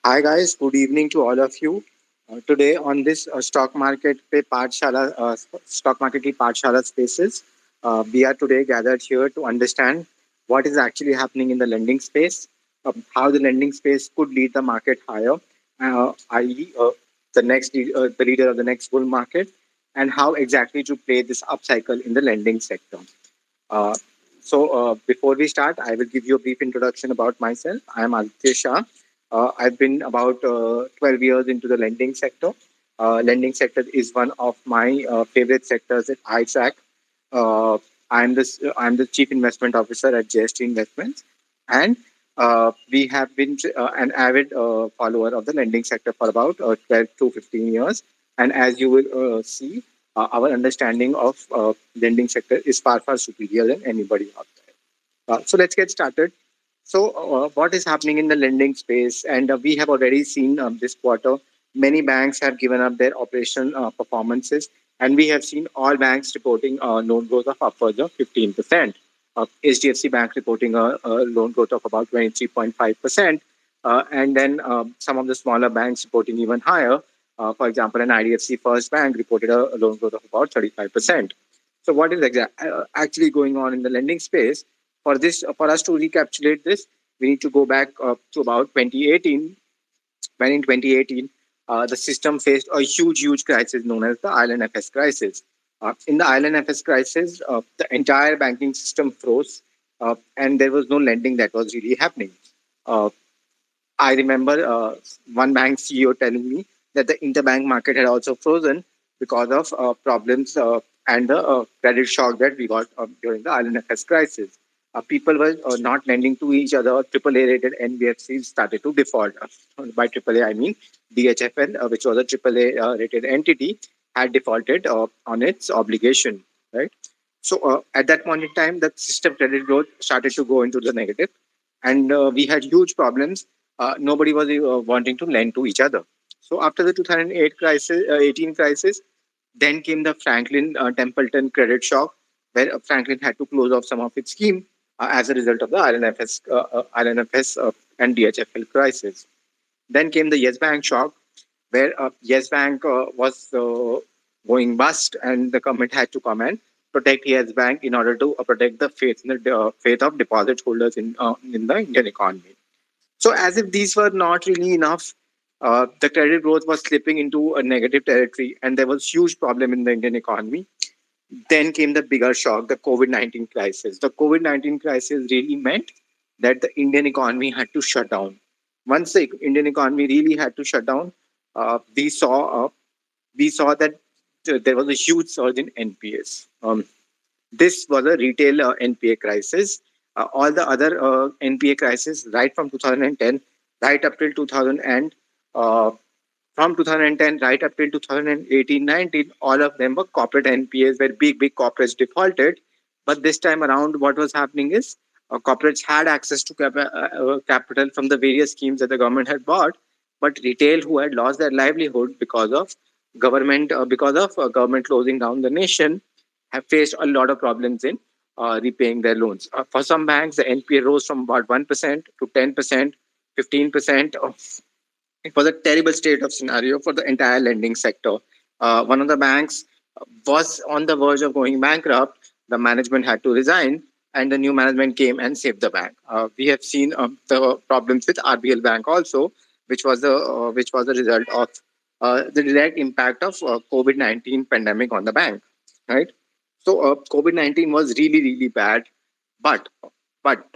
Hi guys, good evening to all of you. Today on this stock market pe Pathshala, stock market ki Pathshala spaces, we are today gathered here to understand what is actually happening in the lending space, how the lending space could lead the market higher, i.e., the leader of the next bull market, and how exactly to play this upcycle in the lending sector. Uh, Before we start, I will give you a brief introduction about myself. I am Aditya Shah. I've been about 12 years into the lending sector. Lending sector is one of my favorite sectors that I track. Uh, I'm the chief investment officer at JST Investments, and we have been an avid follower of the lending sector for about 12 to 15 years. And as you will see, our understanding of lending sector is far superior than anybody out there. So let's get started. What is happening in the lending space? And we have already seen this quarter, many banks have given up their operational performances, and we have seen all banks reporting loan growth of upwards of 15%. HDFC Bank reporting a loan growth of about 23.5%, and then some of the smaller banks reporting even higher. For example, an IDFC First Bank reported a loan growth of about 35%. So, what is actually going on in the lending space? For us to recapitulate this, we need to go back to about 2018, when in 2018 the system faced a huge crisis known as the Island FS crisis. In the Island FS crisis, the entire banking system froze, and there was no lending that was really happening. Uh, I remember one bank CEO telling me that the interbank market had also frozen because of problems and the credit shock that we got during the ILNFS crisis. People were not lending to each other. AAA rated NBFCs started to default. By AAA, I mean DHFL, which was a AAA rated entity, had defaulted on its obligation. Right. So at that point in time, the system credit growth started to go into the negative, and we had huge problems. Nobody was wanting to lend to each other. So after the 2008 crisis, 18 crisis, then came the Franklin Templeton credit shock, where Franklin had to close off some of its scheme as a result of the ILNFS and DHFL crisis. Then came the Yes Bank shock, where Yes Bank was going bust, and the government had to come and protect Yes Bank in order to protect the faith in the faith of deposit holders in the Indian economy. So, as if these were not really enough, the credit growth was slipping into a negative territory, and there was huge problem in the Indian economy. Then came the bigger shock, the COVID-19 crisis. The COVID-19 crisis really meant that the Indian economy had to shut down. Once the Indian economy really had to shut down, we saw that there was a huge surge in NPAs. This was a retail NPA crisis. All the other NPA crisis, right from 2010, right up till 2000 and from 2010 right up till 2018-19, all of them were corporate NPAs where big corporates defaulted. But this time around, what was happening is corporates had access to capital from the various schemes that the government had bought, but retail who had lost their livelihood because of government closing down the nation have faced a lot of problems in repaying their loans. For some banks, the NPA rose from about 1% to 10%, 15%. It was a terrible state of scenario for the entire lending sector. One of the banks was on the verge of going bankrupt. The management had to resign, and the new management came and saved the bank. We have seen the problems with RBL Bank also, which was the result of the direct impact of COVID-19 pandemic on the bank. Right. So COVID-19 was really bad, but but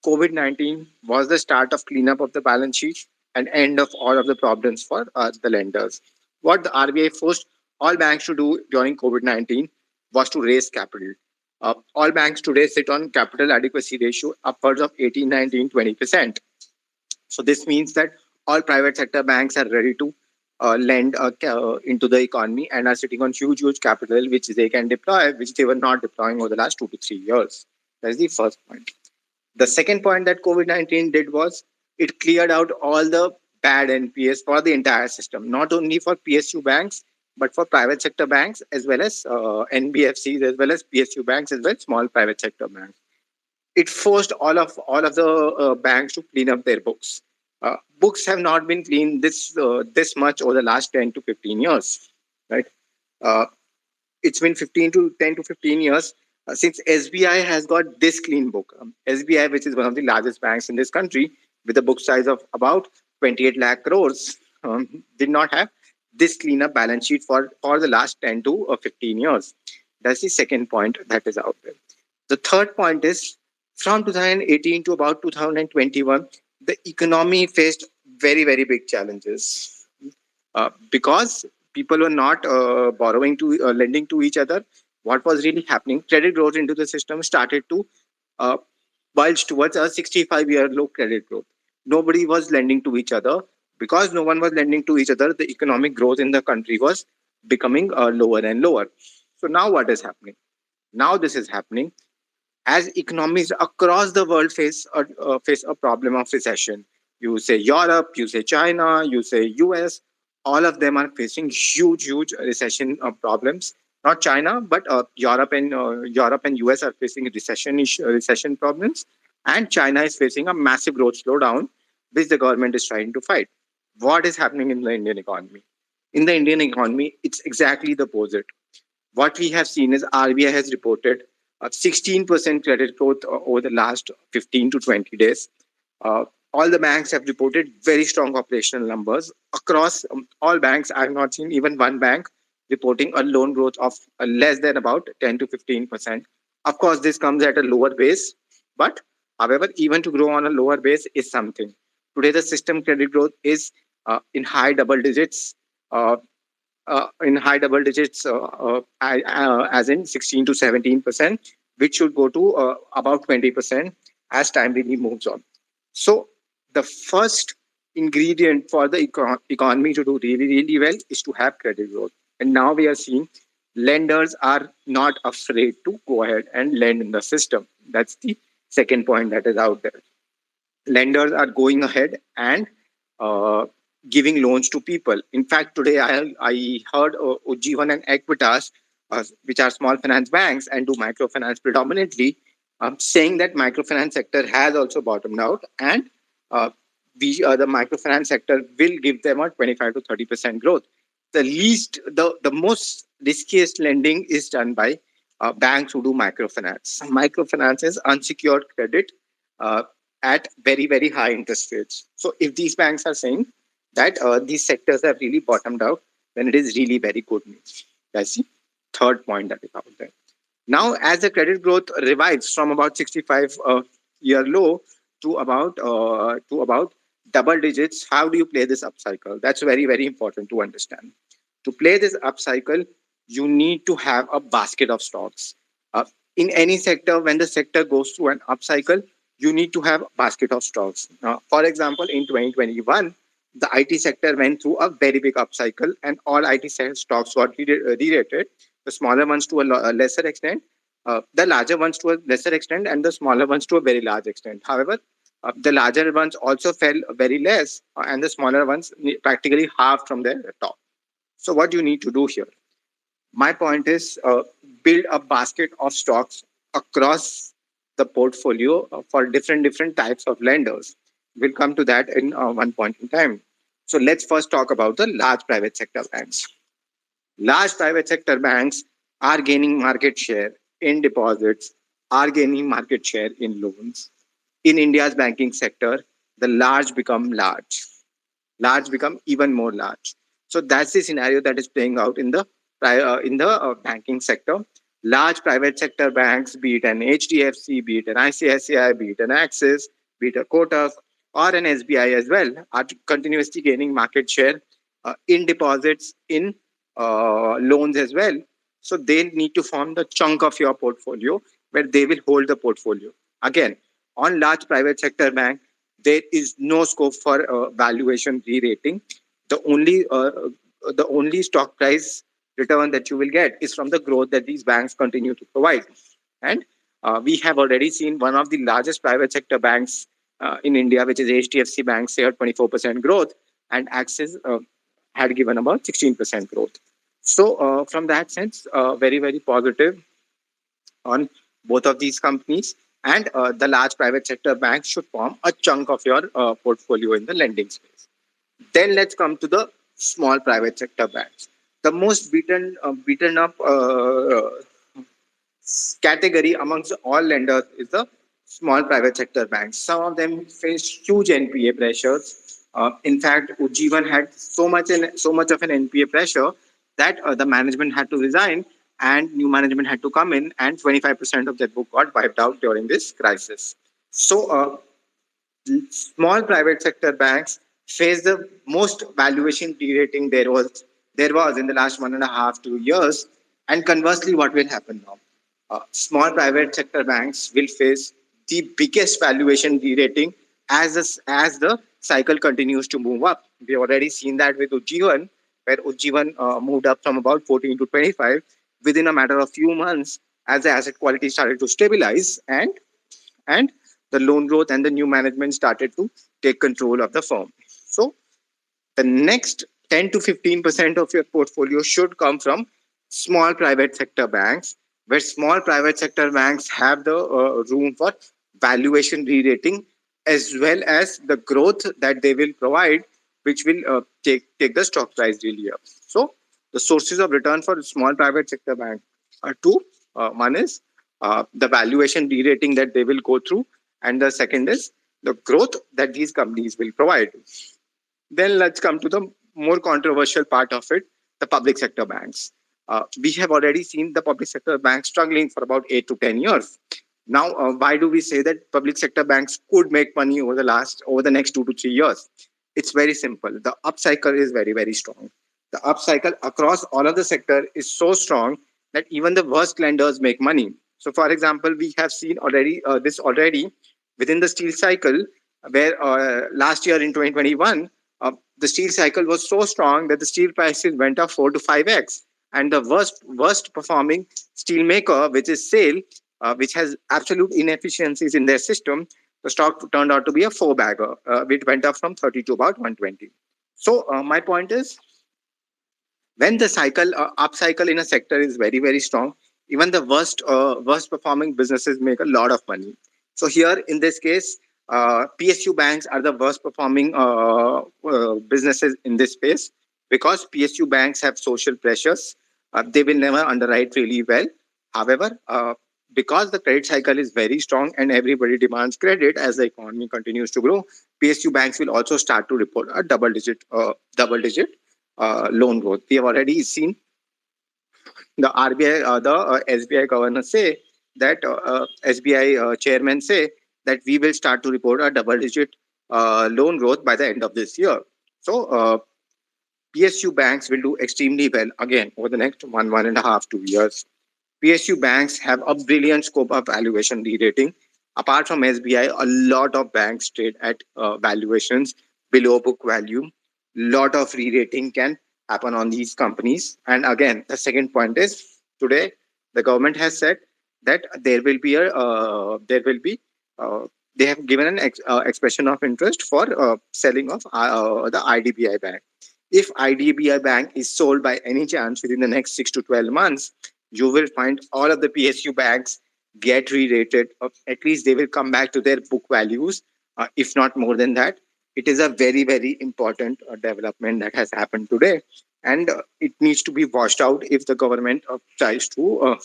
COVID-19 was the start of cleanup of the balance sheet and end of all of the problems for the lenders. What the RBI forced all banks to do during COVID-19 was to raise capital. All banks today sit on capital adequacy ratio upwards of 18, 19, 20%. So this means that all private sector banks are ready to lend into the economy and are sitting on huge capital which they can deploy, which they were not deploying over the last 2 to 3 years. That's the first point. The second point that COVID-19 did was it cleared out all the bad NPAs for the entire system, not only for PSU banks, but for private sector banks as well as NBFCs, as well as PSU banks, as well as small private sector banks. It forced all of the banks to clean up their books. Books have not been cleaned this much over the last 10 to 15 years, right? Uh, it's been 15 to 10 to 15 years since SBI has got this clean book. SBI, which is one of the largest banks in this country, with a book size of about 28 lakh crores, did not have this clean up balance sheet for the last 10 to 15 years. That's the second point that is out there. The third point is from 2018 to about 2021, the economy faced very, very big challenges because people were not borrowing to lending to each other. What was really happening? Credit growth into the system started to uh, bulge towards a 65-year low credit growth. Nobody was lending to each other. Because no one was lending to each other, the economic growth in the country was becoming lower and lower. So now what is happening? Now this is happening as economies across the world face a problem of recession. You say Europe, you say China, you say US, all of them are facing huge recession problems. Not China, but Europe and US are facing recession problems, and China is facing a massive growth slowdown, which the government is trying to fight. What is happening in the Indian economy? In the Indian economy, it's exactly the opposite. What we have seen is RBI has reported 16% credit growth over the last 15 to 20 days. Uh, all the banks have reported very strong operational numbers across all banks. I have not seen even one bank reporting a loan growth of less than about 10 to 15%. Of course, this comes at a lower base, but however, even to grow on a lower base is something. Today, the system credit growth is in high double digits. In high double digits, as in 16 to 17%, which should go to about 20% as time really moves on. So, the first ingredient for the economy to do really well is to have credit growth. And now we are seeing lenders are not afraid to go ahead and lend in the system. That's the second point that is out there. Lenders are going ahead and uh, giving loans to people. In fact, today I heard Ujjivan and Equitas, which are small finance banks and do microfinance predominantly, saying that microfinance sector has also bottomed out, and uh, the microfinance sector will give them a 25 to 30% growth. The most riskiest lending is done by banks who do microfinance. Microfinance is unsecured credit uh, at very high interest rates. So if these banks are saying that these sectors have really bottomed out, then it is really very good news. That's the third point that is out there. Now, as the credit growth revives from about 65 year low to about double digits, how do you play this upcycle? That's very important to understand. To play this upcycle, you need to have a basket of stocks. Uh, in any sector, when the sector goes through an upcycle, you need to have a basket of stocks. For example, in 2021, the IT sector went through a very big upcycle, and all IT stocks got re-rated. The smaller ones to a lesser extent, the larger ones to a lesser extent, and the smaller ones to a very large extent. However, the larger ones also fell very less, and the smaller ones practically halved from their top. So, what do you need to do here? My point is build a basket of stocks across the portfolio for different types of lenders. We'll come to that in one point in time. So let's first talk about the large private sector banks. Large private sector banks are gaining market share in deposits, are gaining market share in loans. In India's banking sector, the large become large become even more large. So that's the scenario that is playing out in the banking sector. Large private sector banks, be it an HDFC, be it an ICICI, be it an Axis, be it a Kotak, or an SBI as well, are continuously gaining market share in deposits, in loans as well. So they need to form the chunk of your portfolio where they will hold the portfolio. Again, on large private sector bank, there is no scope for valuation re-rating. The only stock price return that you will get is from the growth that these banks continue to provide. And we have already seen one of the largest private sector banks in India, which is HDFC Bank, say 24% growth, and Axis had given about 16% growth. So, from that sense, very positive on both of these companies. And the large private sector banks should form a chunk of your portfolio in the lending space. Then let's come to the small private sector banks. The most beaten up category amongst all lenders is the small private sector banks. Some of them face huge NPA pressures. In fact, Ujjivan had so much of an NPA pressure that the management had to resign and new management had to come in, and 25% of their book got wiped out during this crisis. So, small private sector banks face the most valuation derating there was in the last 1.5 2 years. And conversely, what will happen now? Small private sector banks will face the biggest valuation derating as the cycle continues to move up. We have already seen that with Ujjivan, where Ujjivan moved up from about 14 to 25 within a matter of few months as the asset quality started to stabilize, and the loan growth and the new management started to take control of the firm. So the next 10 to 15% of your portfolio should come from small private sector banks, where small private sector banks have the room for valuation re-rating as well as the growth that they will provide, which will take the stock price really up. So the sources of return for small private sector bank are two. One is the valuation re-rating that they will go through, and the second is the growth that these companies will provide. Then let's come to the more controversial part of it, the public sector banks. We have already seen the public sector banks struggling for about 8 to 10 years. Now, why do we say that public sector banks could make money over the next 2 to 3 years? It's very simple. The upcycle is very, very strong. The upcycle across all of the sector is so strong that even the worst lenders make money. So, for example, we have seen already within the steel cycle, where last year in 2021, the steel cycle was so strong that the steel prices went up 4 to 5x, and the worst performing steel maker, which is SAIL, which has absolute inefficiencies in their system, the stock turned out to be a four bagger, which went up from 30 to about 120. So my point is, when the cycle up cycle in a sector is very, very strong, even the worst performing businesses make a lot of money. So here in this case, PSU banks are the worst performing businesses in this space, because PSU banks have social pressures. They will never underwrite really well. However, because the credit cycle is very strong and everybody demands credit as the economy continues to grow, PSU banks will also start to report a double digit loan growth. We have already seen the RBI, the SBI governor say that SBI chairman say that we will start to report a double-digit loan growth by the end of this year. So PSU banks will do extremely well again over the next 1.5 2 years. PSU banks have a brilliant scope of valuation re-rating. Apart from SBI, a lot of banks trade at valuations below book value. Lot of re-rating can happen on these companies. And again, the second point is, today the government has said that there will be they have given an expression of interest for selling of the IDBI bank. If IDBI bank is sold by any chance within the next 6 to 12 months, you will find all of the PSU banks get re-rated. At least they will come back to their book values, if not more than that. It is a very, very important development that has happened today, and it needs to be washed out if the government tries to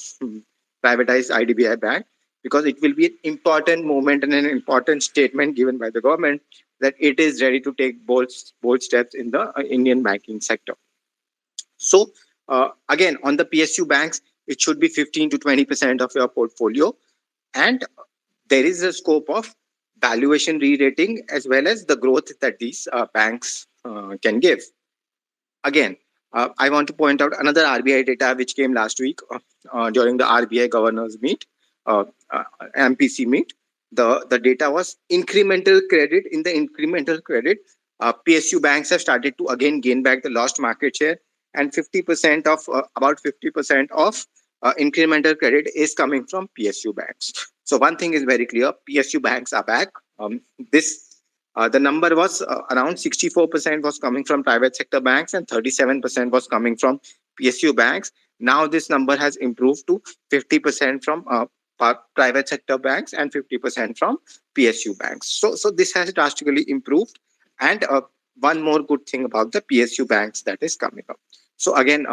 privatize IDBI bank, because it will be an important moment and an important statement given by the government that it is ready to take bold steps in the Indian banking sector. So again, on the PSU banks, it should be 15 to 20% of your portfolio, and there is a scope of valuation re-rating as well as the growth that these banks can give. Again, I want to point out another RBI data which came last week during the RBI governors meet, MPC meet. The data was incremental credit. In the incremental credit, PSU banks have started to again gain back the lost market share, and 50% of about 50% of incremental credit is coming from PSU banks. So one thing is very clear: PSU banks are back. This The number was around 64% was coming from private sector banks and 37% was coming from PSU banks. Now this number has improved to 50% from private sector banks and 50% from PSU banks. So this has drastically improved. And one more good thing about the PSU banks that is coming up. So again,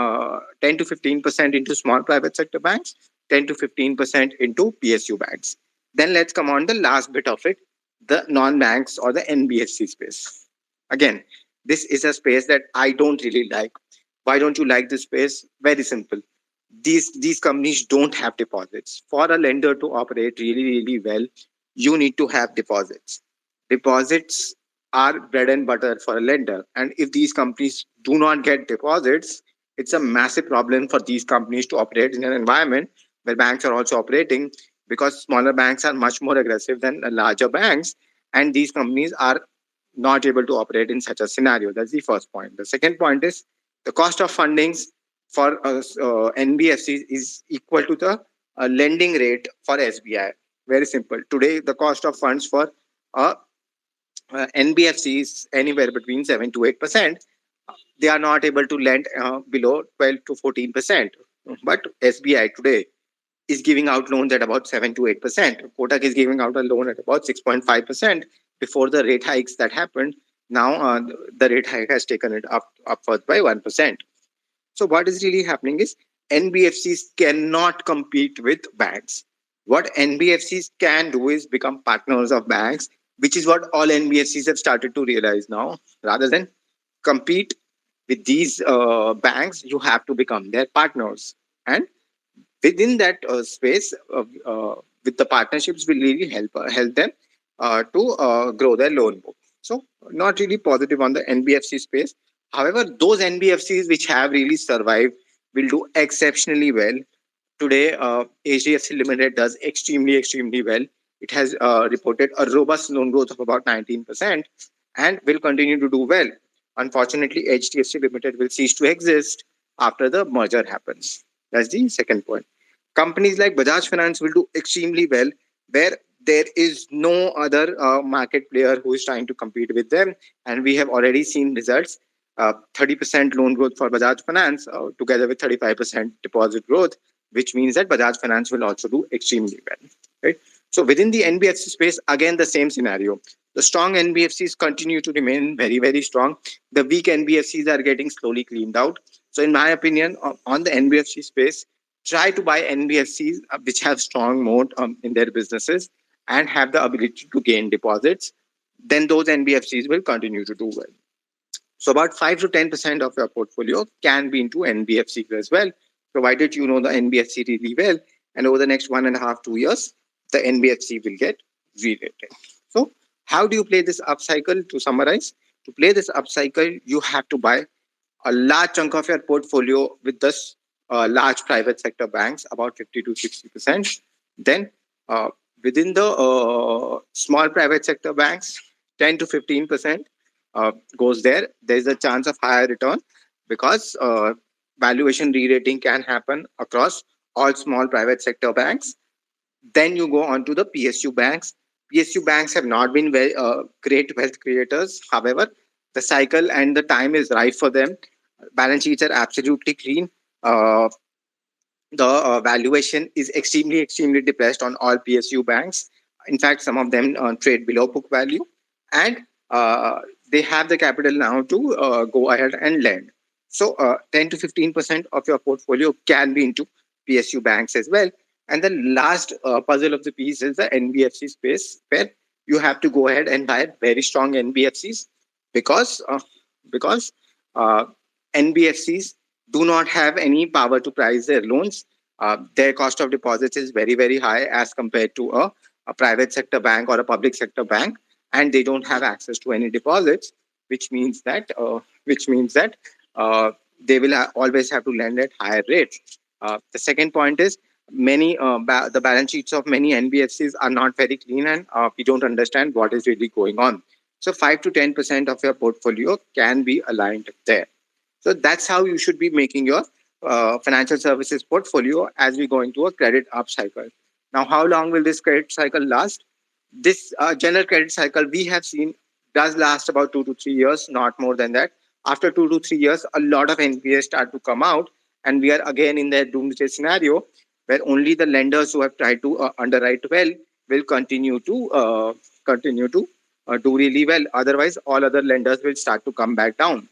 10 to 15% into small private sector banks, 10 to 15% into PSU banks. Then let's come on the last bit of it, the non-banks or the NBFC space. Again, this is a space that I don't really like. Why don't you like this space? Very simple. These companies don't have deposits. For a lender to operate really well, you need to have deposits. Deposits are bread and butter for a lender, and if these companies do not get deposits, it's a massive problem for these companies to operate in an environment where banks are also operating, because smaller banks are much more aggressive than larger banks, and these companies are not able to operate in such a scenario. That's the first point. The second point is the cost of fundings for NBFCs is equal to the lending rate for SBI. Very simple. Today, the cost of funds for uh, NBFC is anywhere between 7 to 8%. They are not able to lend below 12 to 14%. But SBI today is giving out loans at about 7 to 8%. Kotak is giving out a loan at about 6.5% before the rate hikes that happened. Now, the rate hike has taken it upwards by 1%. So what is really happening is NBFCs cannot compete with banks. What NBFCs can do is become partners of banks, which is what all NBFCs have started to realize now. Rather than compete with these banks, you have to become their partners. And within that space, with the partnerships, will really help them to grow their loan book. So, not really positive on the NBFC space. However, those NBFCs which have really survived will do exceptionally well. Today, Hdfc Limited does extremely well. It has reported a robust loan growth of about 19% and will continue to do well. Unfortunately, Hdfc Limited will cease to exist after the merger happens. That's the second point. Companies like Bajaj Finance will do extremely well, where there is no other market player who is trying to compete with them. And we have already seen results. 30% loan growth for Bajaj Finance, together with 35% deposit growth, which means that Bajaj Finance will also do extremely well. Right. So within the NBFC space, again the same scenario. The strong NBFCs continue to remain very strong. The weak NBFCs are getting slowly cleaned out. So in my opinion, on the NBFC space, try to buy NBFCs which have strong moat in their businesses and have the ability to gain deposits. Then those NBFCs will continue to do well. So about 5 to 10% of your portfolio can be into NBFCs as well, provided you know the NBFC really well. And over the next 1.5, 2 years, the NBFC will get re-rated. So how do you play this upcycle? To summarize, to play this upcycle, you have to buy a large chunk of your portfolio with this large private sector banks, about 50 to 60%. Then uh, within the small private sector banks, 10 to 15% goes there. There's a chance of higher return because valuation re-rating can happen across all small private sector banks. Then you go on to the PSU banks. PSU banks have not been very great wealth creators. However, the cycle and the time is right for them. Balance sheets are absolutely clean. Uh, the valuation is extremely depressed on all PSU banks. In fact, some of them trade below book value, and they have the capital now to go ahead and lend. So, 10 to 15% of your portfolio can be into PSU banks as well. And the last puzzle of the piece is the NBFC space, where you have to go ahead and buy very strong NBFCs because uh, NBFCs do not have any power to price their loans. Their cost of deposits is very high as compared to a private sector bank or a public sector bank, and they don't have access to any deposits, which means that they will always have to lend at higher rates. The second point is the balance sheets of many NBFCs are not very clean, and we don't understand what is really going on. So 5 to 10% of your portfolio can be aligned there. So that's how you should be making your financial services portfolio as we go into a credit up cycle. Now, how long will this credit cycle last? This general credit cycle we have seen does last about 2 to 3 years, not more than that. After 2 to 3 years, a lot of NPAs start to come out, and we are again in that doomsday scenario where only the lenders who have tried to underwrite well will continue to do really well. Otherwise, all other lenders will start to come back down.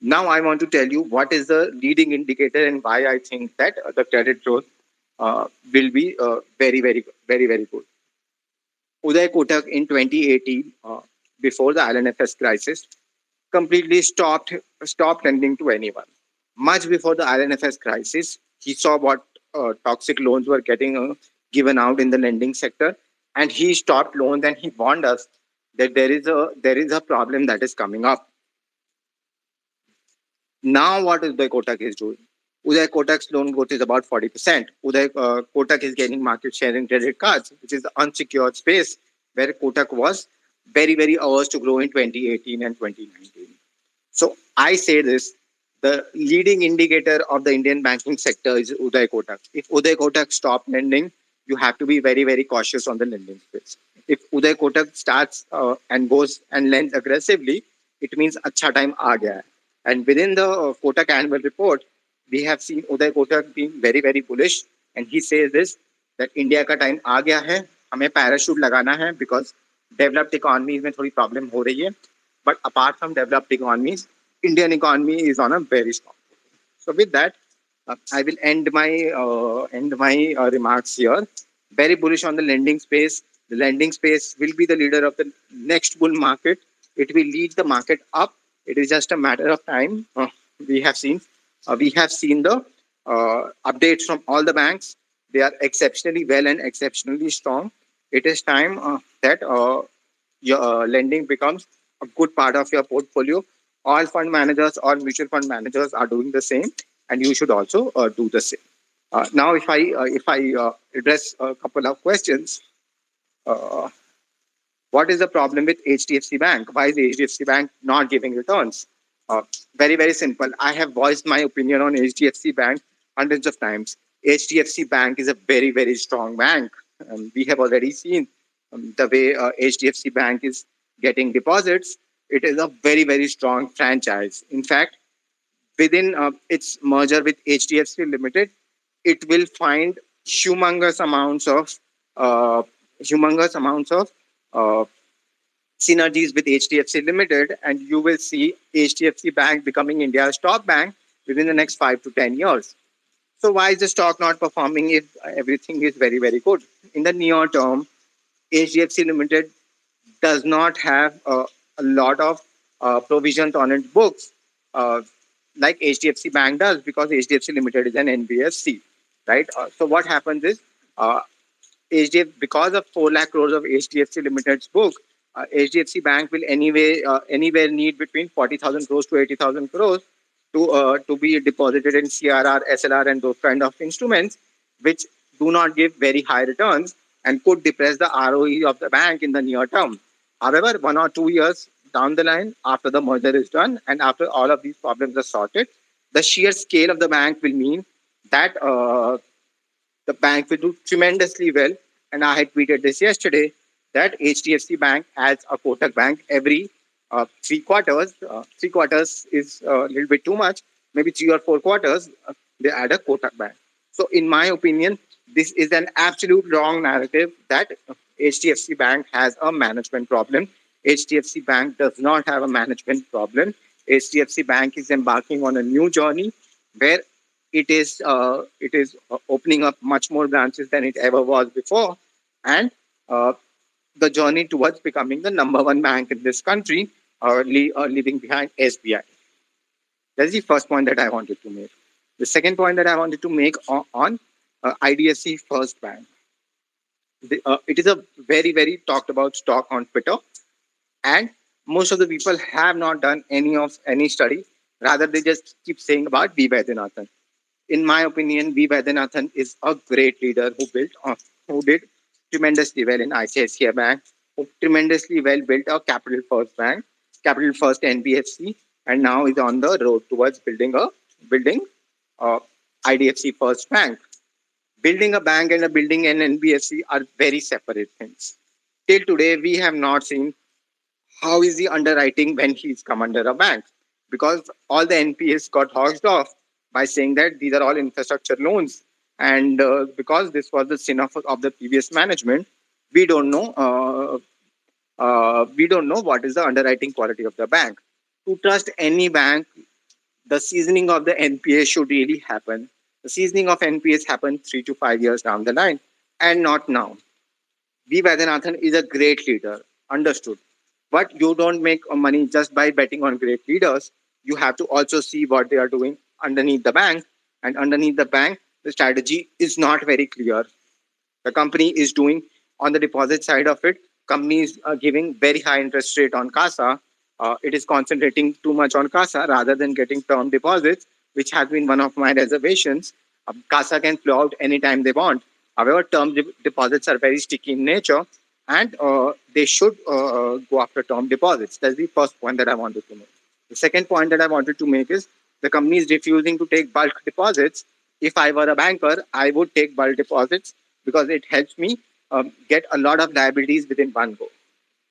Now, I want to tell you what is the leading indicator and why I think that the credit growth will be very good. Uday Kotak in 2018, before the IL&FS crisis, completely stopped lending to anyone. Much before the IL&FS crisis, he saw what toxic loans were getting given out in the lending sector, and he stopped loans and he warned us that there is a problem that is coming up. Now, what Uday Kotak is doing? Uday Kotak's loan growth is about 40%. Uday Kotak is gaining market share in credit cards, which is the unsecured space where Kotak was very averse to grow in 2018 and 2019. So I say this, the leading indicator of the Indian banking sector is Uday Kotak. If Uday Kotak stop lending, you have to be very cautious on the lending space. If Uday Kotak starts and goes and lends aggressively, it means acha time aa gaya hai. And within the Kotak annual report, we have seen Uday Kotak being very bullish, and he says this, that India का time आ गया है, हमें parachute लगाना है because developed economies में थोड़ी problem हो रही है. But apart from developed economies, Indian economy is on a very strong. So with that, I will end my remarks here. Very bullish on the lending space. The lending space will be the leader of the next bull market. It will lead the market up. It is just a matter of time. We have seen the updates from all the banks. They are exceptionally well and exceptionally strong. It is time that your lending becomes a good part of your portfolio. All fund managers, all mutual fund managers are doing the same, and you should also do the same. Now, if I address a couple of questions, uh, what is the problem with HDFC Bank? Why is HDFC Bank not giving returns? Very simple. I have voiced my opinion on HDFC Bank hundreds of times. HDFC Bank is a very strong bank. We have already seen the way HDFC Bank is getting deposits. It is a very strong franchise. In fact, within its merger with HDFC Limited, it will find humongous amounts of uh, humongous amounts of uh, synergies with HDFC Limited, and you will see HDFC Bank becoming India's top bank within the next 5 to 10 years. So why is the stock not performing if everything is very good? In the near term, HDFC Limited does not have a lot of provisions on its books uh, like HDFC Bank does, because HDFC Limited is an NBFC, right? So what happens is, uh, HDF, because of 4 lakh crores of HDFC Limited's book, HDFC Bank will anywhere need between 40,000 crores to 80,000 crores to be deposited in CRR, SLR, and those kind of instruments, which do not give very high returns and could depress the ROE of the bank in the near term. However, 1 or 2 years down the line, after the merger is done and after all of these problems are sorted, the sheer scale of the bank will mean that the bank will do tremendously well. And I had tweeted this yesterday that HDFC Bank adds a Kotak Bank every 3 quarters. 3 quarters is a little bit too much. Maybe 3 or 4 quarters, they add a Kotak Bank. So, in my opinion, this is an absolute wrong narrative that HDFC Bank has a management problem. HDFC Bank does not have a management problem. HDFC Bank is embarking on a new journey where it is opening up much more branches than it ever was before, and uh, the journey towards becoming the number one bank in this country, leaving behind SBI. That's the first point that I wanted to make. The second point that I wanted to make on IDFC First Bank. It is a very talked about stock on Twitter, and most of the people have not done any study. Rather, they just keep saying about V. Vaidyanathan. In my opinion, V. Vaidyanathan is a great leader who did tremendously well in ICICI Bank, who tremendously well built a Capital First Bank, Capital First NBFC, and now is on the road towards building uh, IDFC First Bank. Building a bank and building an NBFC are very separate things. Till today, we have not seen how is he underwriting when he's come under a bank, because all the NPAs got housed off by saying that these are all infrastructure loans. And because this was the sin of the previous management, we don't know. We don't know what is the underwriting quality of the bank. To trust any bank, the seasoning of the NPA should really happen. The seasoning of NPAs happen 3 to 5 years down the line, and not now. V. Vaidyanathan is a great leader, understood. But you don't make money just by betting on great leaders. You have to also see what they are doing underneath the bank. And underneath the bank, the strategy is not very clear. The company is doing on the deposit side of it. Company is giving very high interest rate on CASA. It is concentrating too much on CASA rather than getting term deposits, which has been one of my reservations. CASA can flow out anytime they want. However, deposits are very sticky in nature, and they should go after term deposits. That's the first point that I wanted to make. The second point that I wanted to make is the company is refusing to take bulk deposits. If I were a banker, I would take bulk deposits because it helps me get a lot of liabilities within one go.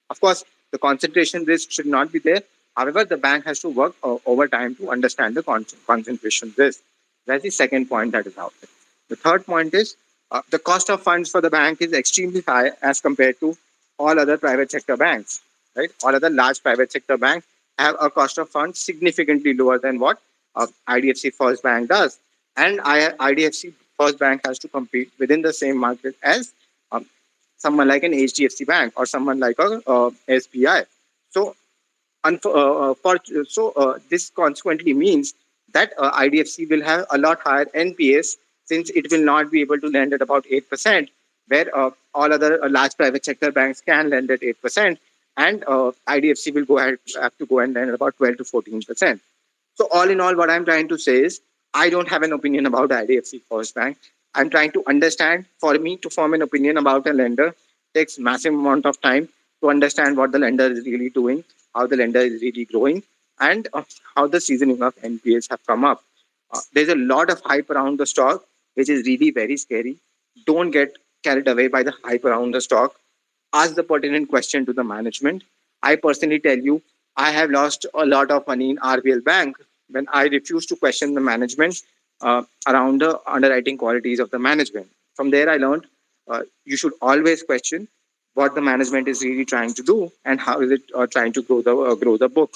Of course, the concentration risk should not be there. However, the bank has to work over time to understand the concentration risk. That's the second point that is out there. The third point is the cost of funds for the bank is extremely high as compared to all other private sector banks. Right? All other large private sector banks have a cost of funds significantly lower than what IDFC First Bank does. And IDFC First Bank has to compete within the same market as um, someone like an HDFC Bank or someone like a SBI. So, this consequently means that IDFC will have a lot higher NPS since it will not be able to lend at about 8%, where all other large private sector banks can lend at 8%, and IDFC will have to go and lend at about 12 to 14%. So all in all, what I'm trying to say is I don't have an opinion about IDFC First Bank. I'm trying to understand. For me to form an opinion about a lender takes massive amount of time to understand what the lender is really doing, how the lender is really growing, and how the seasoning of NPAs have come up. There's a lot of hype around the stock, which is really very scary. Don't get carried away by the hype around the stock. Ask the pertinent question to the management. I personally tell you, I have lost a lot of money in RBL Bank when I refused to question the management around the underwriting qualities of the management. From there, I learned you should always question what the management is really trying to do and how is it trying to grow the book.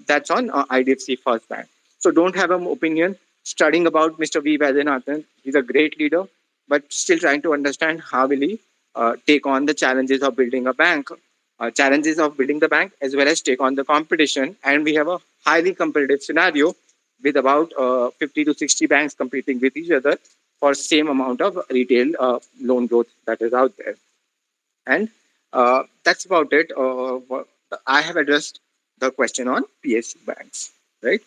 That's on IDFC First Bank. So don't have an opinion studying about Mr. V. Vaidyanathan. He's a great leader, but still trying to understand how will he take on the challenges of building a bank, challenges of building the bank, as well as take on the competition. And we have a highly competitive scenario with about 50 to 60 banks competing with each other for same amount of retail loan growth that is out there. And that's about it. I have addressed the question on PSU banks, right?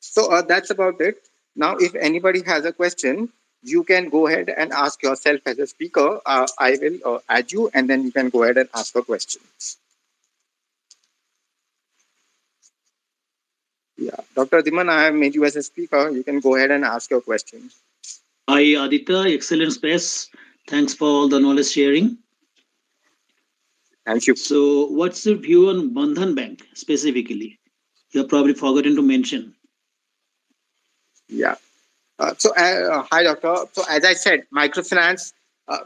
So that's about it. Now, if anybody has a question, you can go ahead and ask yourself as a speaker. I will add you, and then you can go ahead and ask a question. Yeah, Dr. Diman, I have made you as a speaker. You can go ahead and ask your question. Hi, Aditya. Excellent space. Thanks for all the knowledge sharing. Thank you. So, what's your view on Bandhan Bank specifically? You have probably forgotten to mention. Yeah. Hi, doctor. So, as I said, microfinance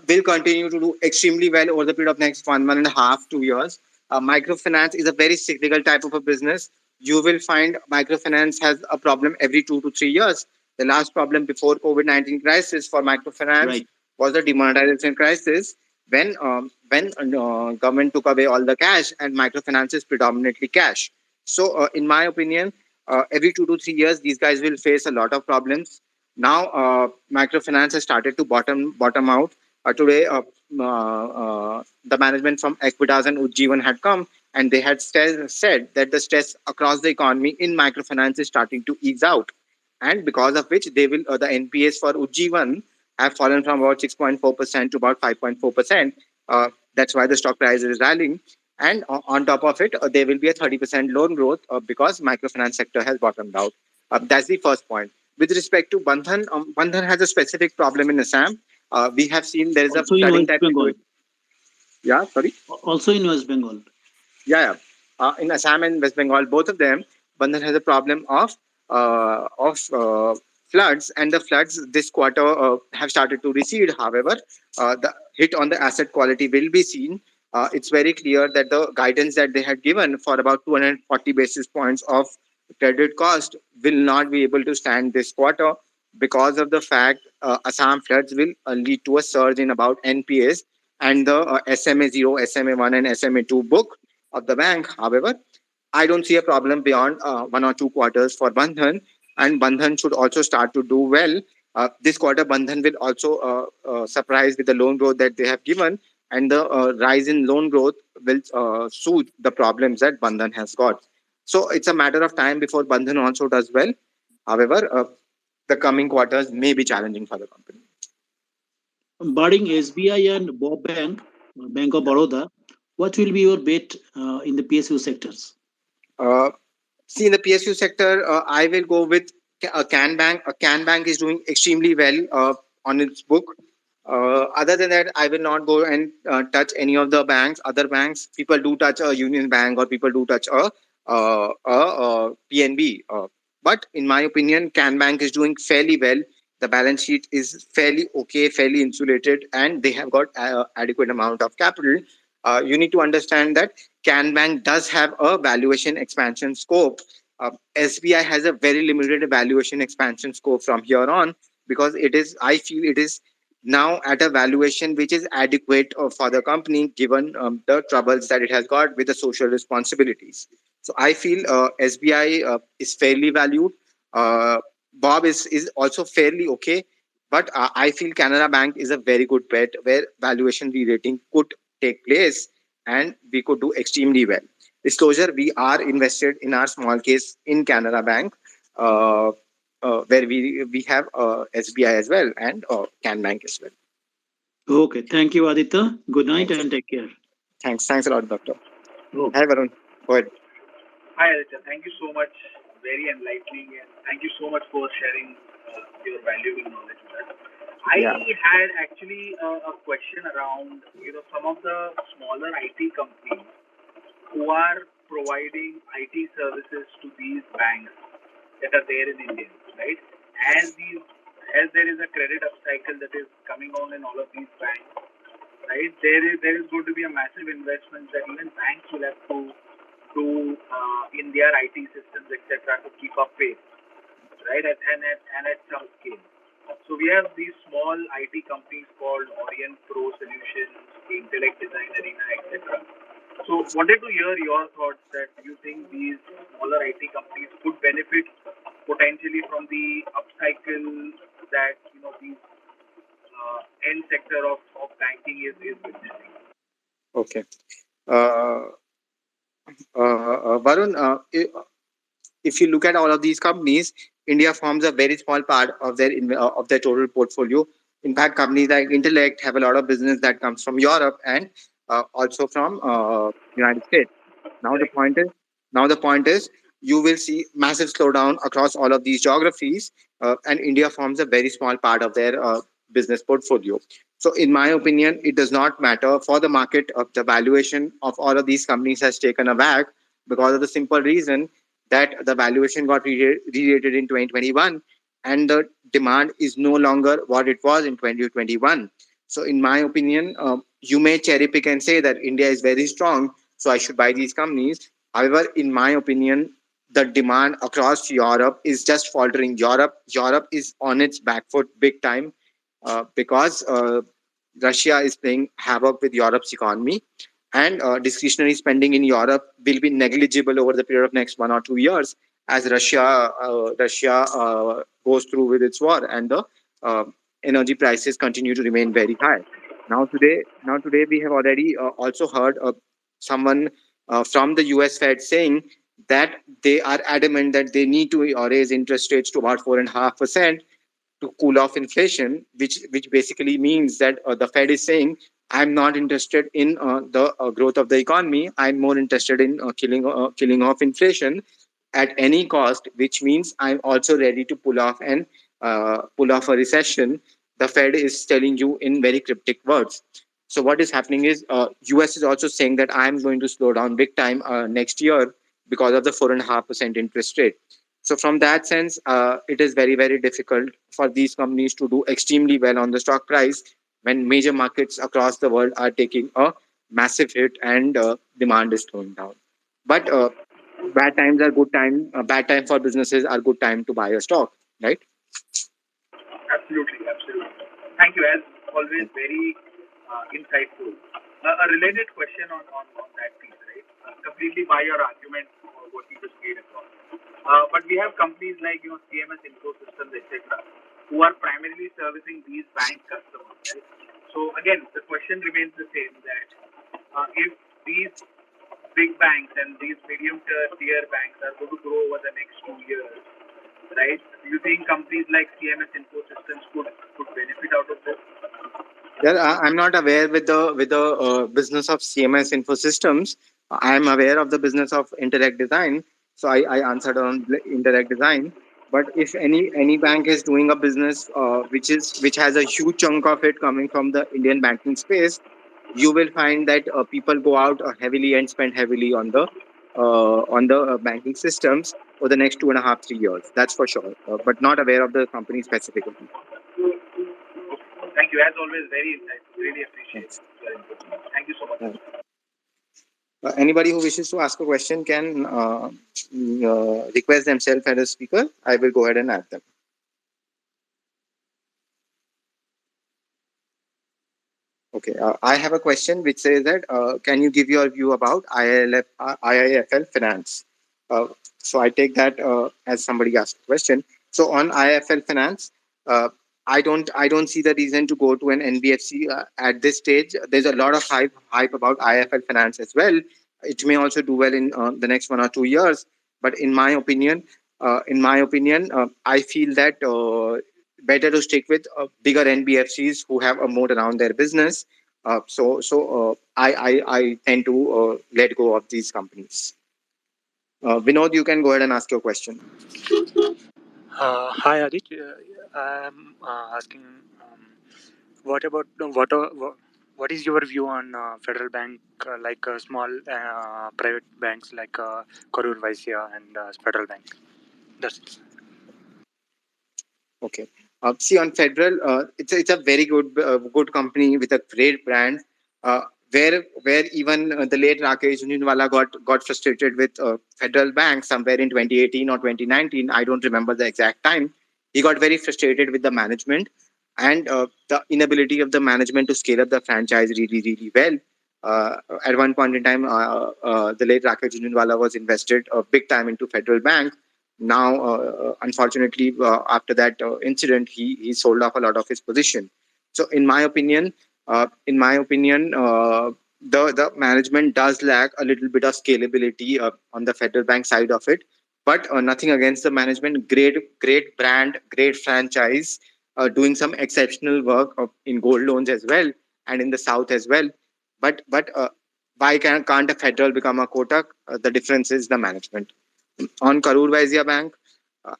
will continue to do extremely well over the period of next 1.5, 2 years. Microfinance is a very cyclical type of a business. You will find microfinance has a problem every 2 to 3 years. The last problem before COVID-19 crisis for microfinance Right. was the demonetization crisis when government took away all the cash and microfinance is predominantly cash. So, in my opinion, every 2 to 3 years, these guys will face a lot of problems. Now, microfinance has started to bottom out. Today, the management from Equitas and Ujjivan had come, and they had said that the stress across the economy in microfinance is starting to ease out, and because of which they will the NPAs for Ujjivan have fallen from about 6.4% to about 5.4%. That's why the stock price is rallying. And on top of it, there will be a 30% loan growth because microfinance sector has bottomed out. That's the first point. With respect to Bandhan, Bandhan has a specific problem in Assam. We have seen there is a Also in flooding West type Bengal. situation. Yeah, sorry. Also in West Bengal. Yeah. In Assam and West Bengal, both of them, Bandhan has a problem of floods, and the floods this quarter have started to recede. However, the hit on the asset quality will be seen. It's very clear that the guidance that they had given for about 240 basis points of credit cost will not be able to stand this quarter because of the fact Assam floods will lead to a surge in about NPAs and the SMA 0, SMA 1, and SMA 2 book of the bank. However, I don't see a problem beyond 1 or 2 quarters for Bandhan, and Bandhan should also start to do well. This quarter, Bandhan will also surprise with the loan growth that they have given, and the rise in loan growth will soothe the problems that Bandhan has got. So it's a matter of time before Bandhan also does well. However, the coming quarters may be challenging for the company. Barring SBI and Bob Bank, Bank of Baroda, what will be your bet in the PSU sectors? Uh, See, in the PSU sector, I will go with a Can Bank. A Can Bank is doing extremely well on its book. Other than that, I will not go and touch any of the banks. Other banks, people do touch a Union Bank or people do touch a PNB. But in my opinion, Can Bank is doing fairly well. The balance sheet is fairly okay, fairly insulated, and they have got adequate amount of capital. You need to understand that Can Bank does have a valuation expansion scope. SBI has a very limited valuation expansion scope from here on because it is, I feel, it is now at a valuation which is adequate for the company given the troubles that it has got with the social responsibilities. So I feel SBI is fairly valued. Uh, Bob is also fairly okay, but I feel Canara Bank is a very good bet where valuation re-rating could take place and we could do extremely well. Disclosure: we are invested in our small case in Canara Bank, uh, where we have SBI as well and Can Bank as well. Okay, thank you, Aditya. Good night Thanks. and take care. Thanks a lot, Doctor. Okay. Hi, Varun. Go ahead. Hi, Aditya. Thank you so much. Very enlightening, and thank you so much for sharing your valuable knowledge with us. I Yeah. had actually a question around some of the smaller IT companies who are providing IT services to these banks that are there in India, right? As these as there is a credit upcycle that is coming on in all of these banks, right? There is going to be a massive investment that even banks will have to do in their IT systems, etc., to keep up pace, right? And at some scale. So we have these small IT companies called Orient Pro Solutions, Intellect Design Arena, etc. So wanted to hear your thoughts that you think these smaller IT companies could benefit potentially from the upcycle that these end sector of banking is witnessing. Okay. Uh, Varun, if you look at all of these companies, India forms a very small part of their total portfolio. In fact, companies like Intellect have a lot of business that comes from Europe and also from United States. Now the Correct. point is, now the point is, you will see massive slowdown across all of these geographies, and India forms a very small part of their business portfolio. So, in my opinion, it does not matter for the market. The valuation of all of these companies has taken a back because of the simple reason that the valuation got re-rated in 2021 and the demand is no longer what it was in 2021. So, in my opinion, you may cherry pick and say that India is very strong, so I should buy these companies. However, in my opinion, the demand across Europe is just faltering. Europe is on its back foot big time because Russia is playing havoc with Europe's economy, and discretionary spending in Europe will be negligible over the period of next 1 or 2 years as Russia goes through with its war and the uh, energy prices continue to remain very high. Now today we have already also heard someone from the US Fed saying that they are adamant that they need to raise interest rates to about 4.5% to cool off inflation, which basically means that the Fed is saying, I'm not interested in the growth of the economy. I'm more interested in killing off inflation at any cost, which means I'm also ready to pull off a recession. The Fed is telling you in very cryptic words. So what is happening is US is also saying that I'm going to slow down big time next year because of the 4.5% interest rate. So from that sense, it is very, very difficult for these companies to do extremely well on the stock price when major markets across the world are taking a massive hit and demand is slowing down. But bad times are good time. Bad time for businesses are good time to buy a stock, right? Absolutely, absolutely. Thank you, as always, very insightful. A related question on that piece, right? Completely by your argument, what you just made across. But we have companies like CMS Info Systems, etc., who are primarily servicing these bank customers, right? So again, the question remains the same that if these big banks and these medium tier banks are going to grow over the next 2 years, right? Do you think companies like CMS Info Systems could benefit out of this? Yeah, I'm not aware with the business of CMS Info Systems. I am aware of the business of Interact Design, so I answered on Interact Design. But if any bank is doing a business which has a huge chunk of it coming from the Indian banking space, you will find that people go out heavily and spend heavily on the banking systems for the next 2.5 3 years. That's for sure. But not aware of the company specifically. Thank you. As always, very insightful. Really appreciate Thanks. your input. Thank you so much. Anybody who wishes to ask a question can request themselves as a speaker. I will go ahead and add them. Okay, I have a question which says that can you give your view about IIFL Finance? Uh, so I take that as somebody asked a question. So on IIFL Finance, uh, I don't see the reason to go to an NBFC at this stage. There's a lot of hype about IIFL Finance as well. It may also do well in the next 1 or 2 years. But in my opinion, I feel that better to stick with bigger NBFCs who have a moat around their business. I tend to let go of these companies. Vinod, you can go ahead and ask your question. Hi, Aditya. I'm asking, what about what is your view on federal bank like small private banks like Karur Vysya and Federal Bank? That's it. Okay. See, on Federal, it's a very good company with a great brand. Uh, where even the late Rakesh Jhunjhunwala got frustrated with Federal Bank somewhere in 2018 or 2019. I don't remember the exact time. He got very frustrated with the management and the inability of the management to scale up the franchise really, really well. At one point in time, the late Rakesh Jhunjhunwala was invested big time into Federal Bank. Now, unfortunately, after that incident, he sold off a lot of his position. So, in my opinion, the management does lack a little bit of scalability on the Federal Bank side of it. But nothing against the management. Great brand, great franchise, doing some exceptional work in gold loans as well and in the south as well. But why can't a Federal become a Kotak? The difference is the management. On Karur Vysya Bank,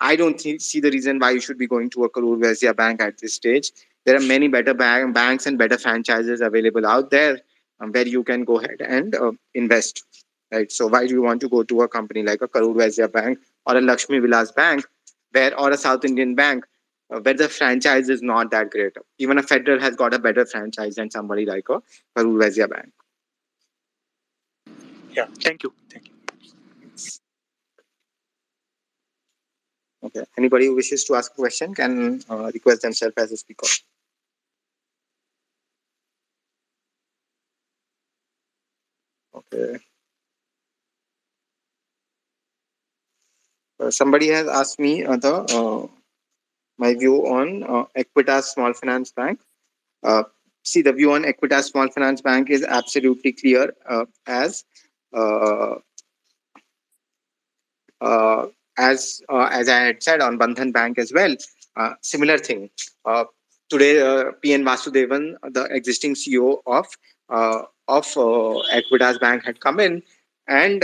I don't see the reason why you should be going to a Karur Vysya Bank at this stage. There are many better banks and better franchises available out there where you can go ahead and invest. Right. So why do you want to go to a company like a Karur Vysya Bank or a Lakshmi Vilas Bank, or a South Indian bank, where the franchise is not that great? Even a Federal has got a better franchise than somebody like a Karur Vysya Bank. Yeah. Thank you. Thank you. Okay. Anybody who wishes to ask a question can request themselves as a speaker. Okay. Somebody has asked me my view on Equitas Small Finance Bank. Uh, See, the view on Equitas Small Finance Bank is absolutely clear uh, uh, as I had said on Bandhan Bank as well. Similar thing. Today, PN Vasudevan, the existing CEO of Equitas Bank, had come in, and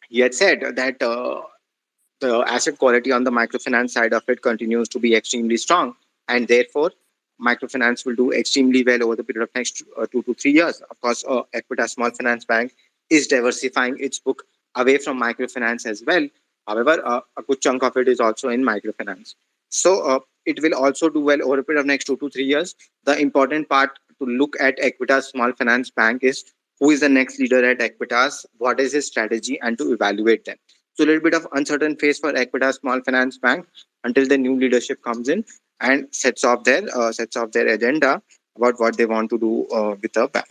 he had said that the asset quality on the microfinance side of it continues to be extremely strong, and therefore microfinance will do extremely well over the period of next 2 to 3 years. Of course, Equitas Small Finance Bank is diversifying its book away from microfinance as well. However, a good chunk of it is also in microfinance. So it will also do well over a period of next 2 to 3 years. The important part to look at Equitas Small Finance Bank is who is the next leader at Equitas, what is his strategy, and to evaluate them. So a little bit of uncertain phase for Equitas Small Finance Bank until the new leadership comes in and sets off their agenda about what they want to do with the bank.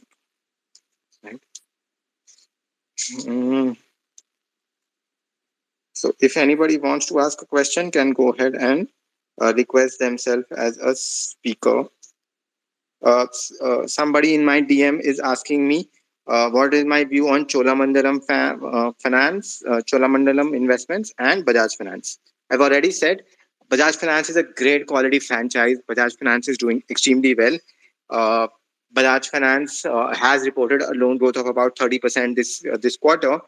Right? Mm. So if anybody wants to ask a question, can go ahead and request themselves as a speaker. Somebody in my DM is asking me what is my view on Finance, Cholamandaram Investments, and Bajaj Finance. I've already said Bajaj Finance is a great quality franchise. Bajaj Finance is doing extremely well. Uh, Bajaj Finance has reported a loan growth of about 30% this quarter.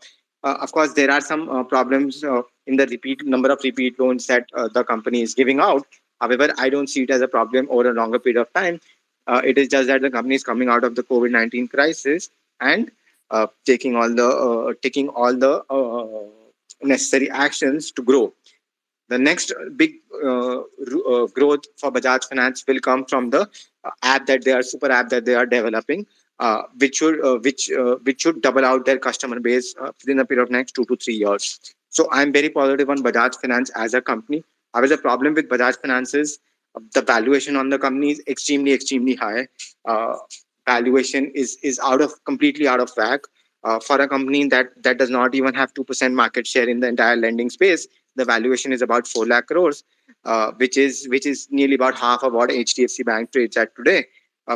Of course, there are some problems in the repeat number of repeat loans that the company is giving out. However, I don't see it as a problem over a longer period of time. It is just that the company is coming out of the COVID-19 crisis and taking all the necessary actions to grow. The next big growth for Bajaj Finance will come from the super app that they are developing, which should double out their customer base within a period of next 2 to 3 years. So I'm very positive on Bajaj Finance as a company. However, the problem with Bajaj Finance is the valuation on the company is extremely high. Uh, Valuation is completely out of whack for a company that does not even have 2% market share in the entire lending space. The valuation is about 4 lakh crores, which is nearly about half of what HDFC Bank trades at today.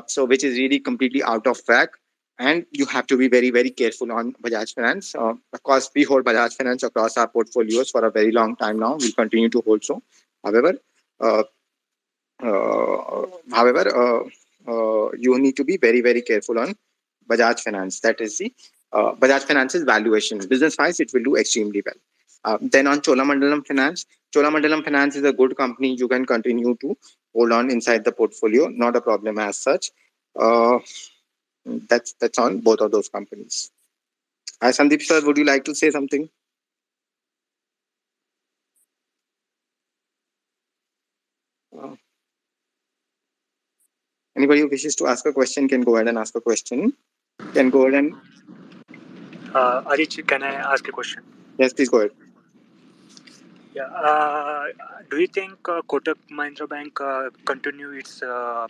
So which is really completely out of whack. And you have to be very careful on Bajaj Finance. Of course, we hold Bajaj Finance across our portfolios for a very long time now. We'll continue to hold so. However, uh, you need to be very careful on Bajaj Finance. That is the Bajaj Finance's valuation. Business wise, it will do extremely well. Then on Cholamandalam Finance is a good company. You can continue to hold on inside the portfolio. Not a problem as such. Uh, that's on both of those companies. Hi, Sandeep sir, would you like to say something? Uh, Anybody who wishes to ask a question can go ahead and ask a question. Can go ahead and Adichie, can I ask a question? yes, please go ahead. Yeah. Do you think Kotak Mahindra Bank continue its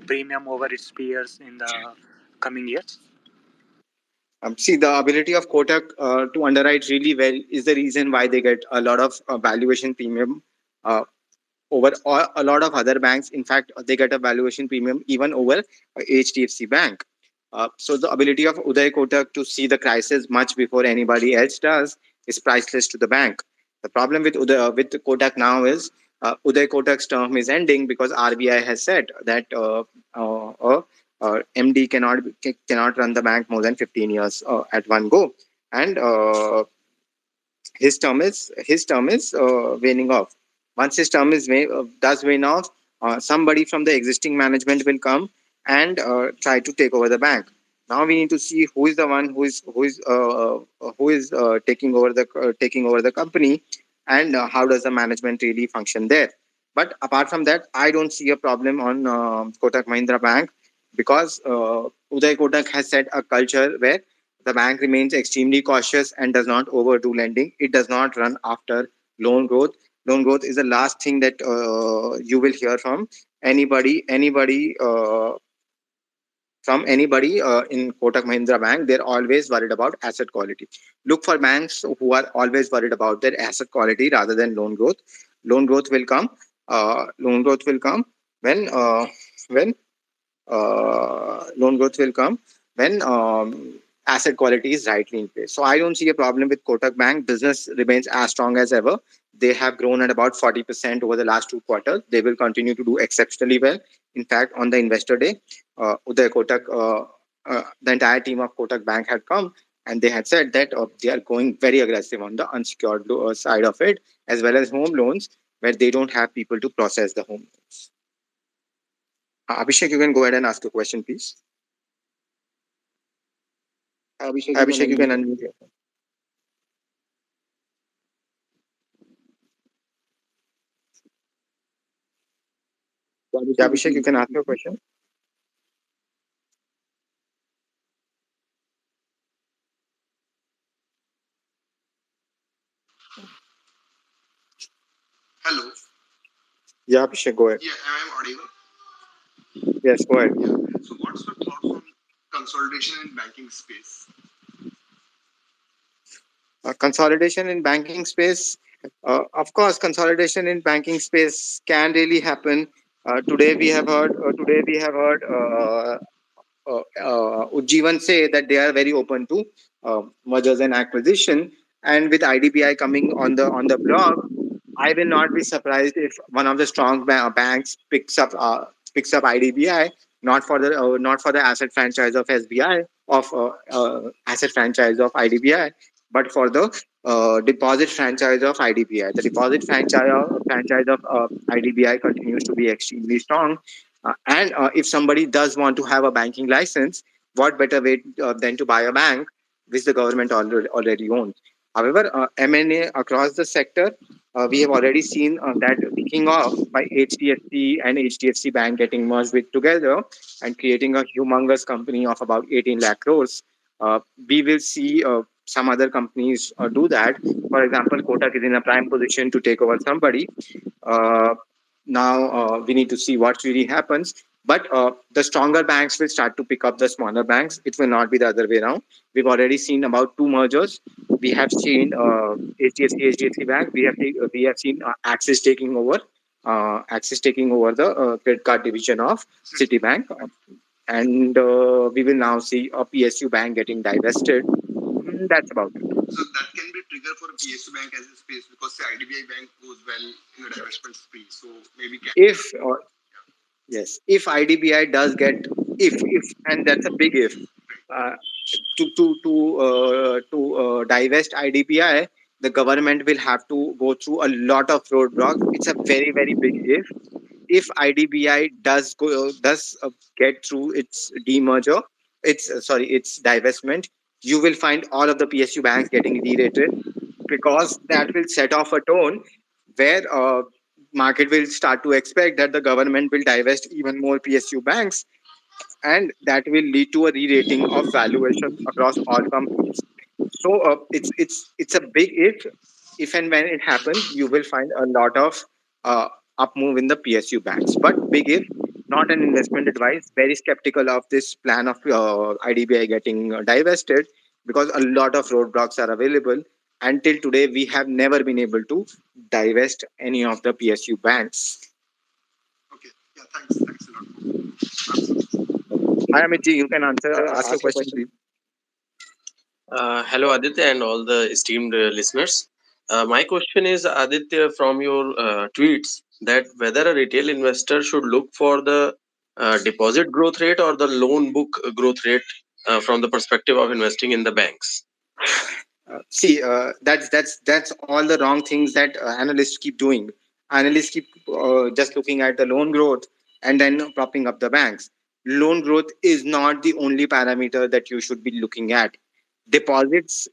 premium over its peers in the coming years? See, the ability of Kotak to underwrite really well is the reason why they get a lot of valuation premium uh, over a lot of other banks. In fact, they get a valuation premium even over HDFC Bank. So the ability of Uday Kotak to see the crisis much before anybody else does is priceless to the bank. The problem with Kotak now is Uday Kotak's term is ending because RBI has said that MD cannot run the bank more than 15 years at one go, and his term is waning off. Once his term does wane off, somebody from the existing management will come and try to take over the bank. Now we need to see who is the one who is taking over the company, and how does the management really function there. But apart from that, I don't see a problem on Kotak Mahindra Bank because Uday Kotak has set a culture where the bank remains extremely cautious and does not overdo lending. It does not run after loan growth. Loan growth is the last thing that you will hear from anybody in Kotak Mahindra Bank. They're always worried about asset quality. Look for banks who are always worried about their asset quality rather than loan growth. Loan growth will come. Loan growth will come when loan growth will come when asset quality is rightly in place. So I don't see a problem with Kotak Bank. Business remains as strong as ever. They have grown at about 40% over the last 2 quarters. They will continue to do exceptionally well. In fact, on the investor day, the entire team of Kotak Bank had come and they had said that they are going very aggressive on the unsecured side of it, as well as home loans, where they don't have people to process the home loans. Abhishek, you can go ahead and ask a question, please. Abhishek, you can Abhishek, you can unmute. unmute yourself. Yeah, Abhishek, you can ask your question. Hello. Yeah, Abhishek, go ahead. Yeah, am I audible? Yes, go ahead. Yeah. So, what's your thoughts on consolidation in banking space? Consolidation in banking space. Of course, consolidation in banking space can really happen. Today we have heard. Ujjivan say that they are very open to mergers and acquisition. And with IDBI coming on the block, I will not be surprised if one of the strong banks picks up IDBI, not for the asset franchise of SBI of asset franchise of IDBI, but for the deposit franchise of IDBI. The deposit franchise of IDBI continues to be extremely strong, and if somebody does want to have a banking license, what better way than to buy a bank which the government already owns? However, M&A across the sector, we have already seen that kicking off by HDFC and HDFC Bank getting merged with together and creating a humongous company of about 18 lakh crores. We will see some other companies do that. For example, Kotak is in a prime position to take over somebody. Uh, Now we need to see what really happens. But the stronger banks will start to pick up the smaller banks. It will not be the other way around. We've already seen about two mergers. We have seen HDFC Bank. We have seen Axis taking over the credit card division of Citibank, and we will now see a PSU Bank getting divested. That's about it. So that can be trigger for a PSU bank as a space because say IDBI bank goes well in the divestment spree. So maybe can. If Yes, if IDBI does get, if and that's a big if, uh, to divest IDBI, the government will have to go through a lot of roadblocks. It's a very big if. If IDBI does get through its demerger, its divestment, you will find all of the PSU banks getting re-rated, because that will set off a tone where market will start to expect that the government will divest even more PSU banks, and that will lead to a re-rating of valuation across all companies. So it's a big if. If and when it happens, you will find a lot of uh, up move in the PSU banks. But big if, not an investment advice. Very skeptical of this plan of IDBI getting divested, because a lot of roadblocks are available. Until today, we have never been able to divest any of the PSU banks. Okay. Yeah. Thanks. Thanks a lot for answers. Hi, Amit ji, you can ask your question, please. Hello, Aditya, and all the esteemed listeners. My question is, Aditya, from your tweets, that whether a retail investor should look for the deposit growth rate or the loan book growth rate from the perspective of investing in the banks. See, that's all the wrong things that analysts keep doing. Analysts keep just looking at the loan growth and then propping up the banks. Loan growth is not the only parameter that you should be looking at. Deposits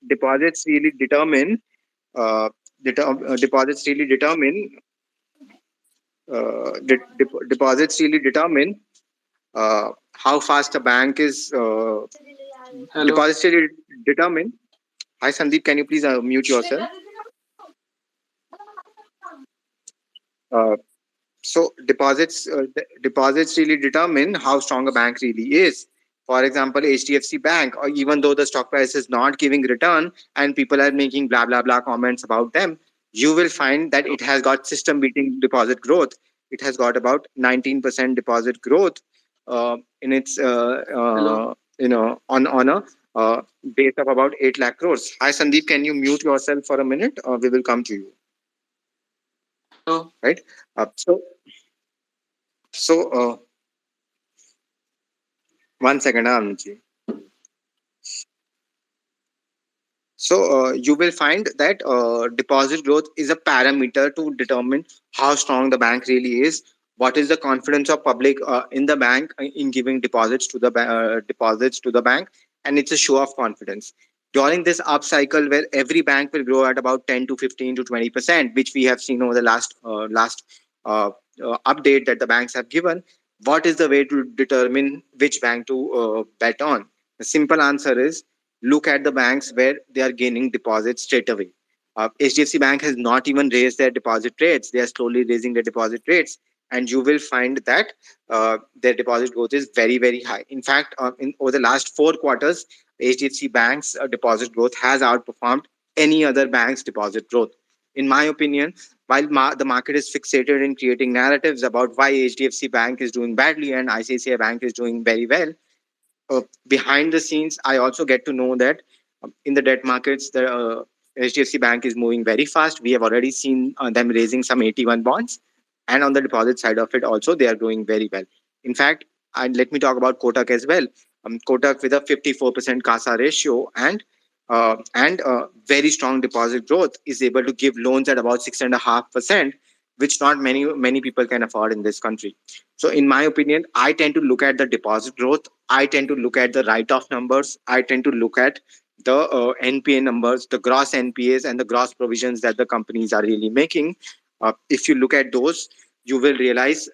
really determine deposits really determine deposits really determine how fast a bank is. Hello. Deposits really determine. Hi, Sandeep. Can you please mute yourself? Uh, so deposits really determine how strong a bank really is. For example, HDFC Bank, or even though the stock price is not giving return and people are making blah blah blah comments about them, you will find that it has got system beating deposit growth. It has got about 19% deposit growth in its on a base of about 8 lakh crores. Hi Sandeep, can you mute yourself for a minute? We will come to you. Hello. Right. So So, one second, Anji. So, you will find that deposit growth is a parameter to determine how strong the bank really is. What is the confidence of public in the bank in giving deposits to the bank, and it's a show of confidence. During this up cycle, where every bank will grow at about 10 to 15 to 20%, which we have seen over the last update that the banks have given, what is the way to determine which bank to bet on? The simple answer is look at the banks where they are gaining deposits straight away. HDFC Bank has not even raised their deposit rates. They are slowly raising their deposit rates, and you will find that their deposit growth is very, very high. In fact, in over the last 4 quarters, HDFC Bank's deposit growth has outperformed any other bank's deposit growth. In my opinion, while the market is fixated in creating narratives about why HDFC Bank is doing badly and ICICI Bank is doing very well, behind the scenes, I also get to know that in the debt markets, the HDFC Bank is moving very fast. We have already seen them raising some 81 bonds, and on the deposit side of it, also they are doing very well. In fact, and let me talk about Kotak as well. Kotak with a 54% CASA ratio and very strong deposit growth is able to give loans at about 6.5%, which not many people can afford in this country. So, in my opinion, I tend to look at the deposit growth. I tend to look at the write-off numbers. I tend to look at the NPA numbers, the gross NPAs, and the gross provisions that the companies are really making. If you look at those, you will realize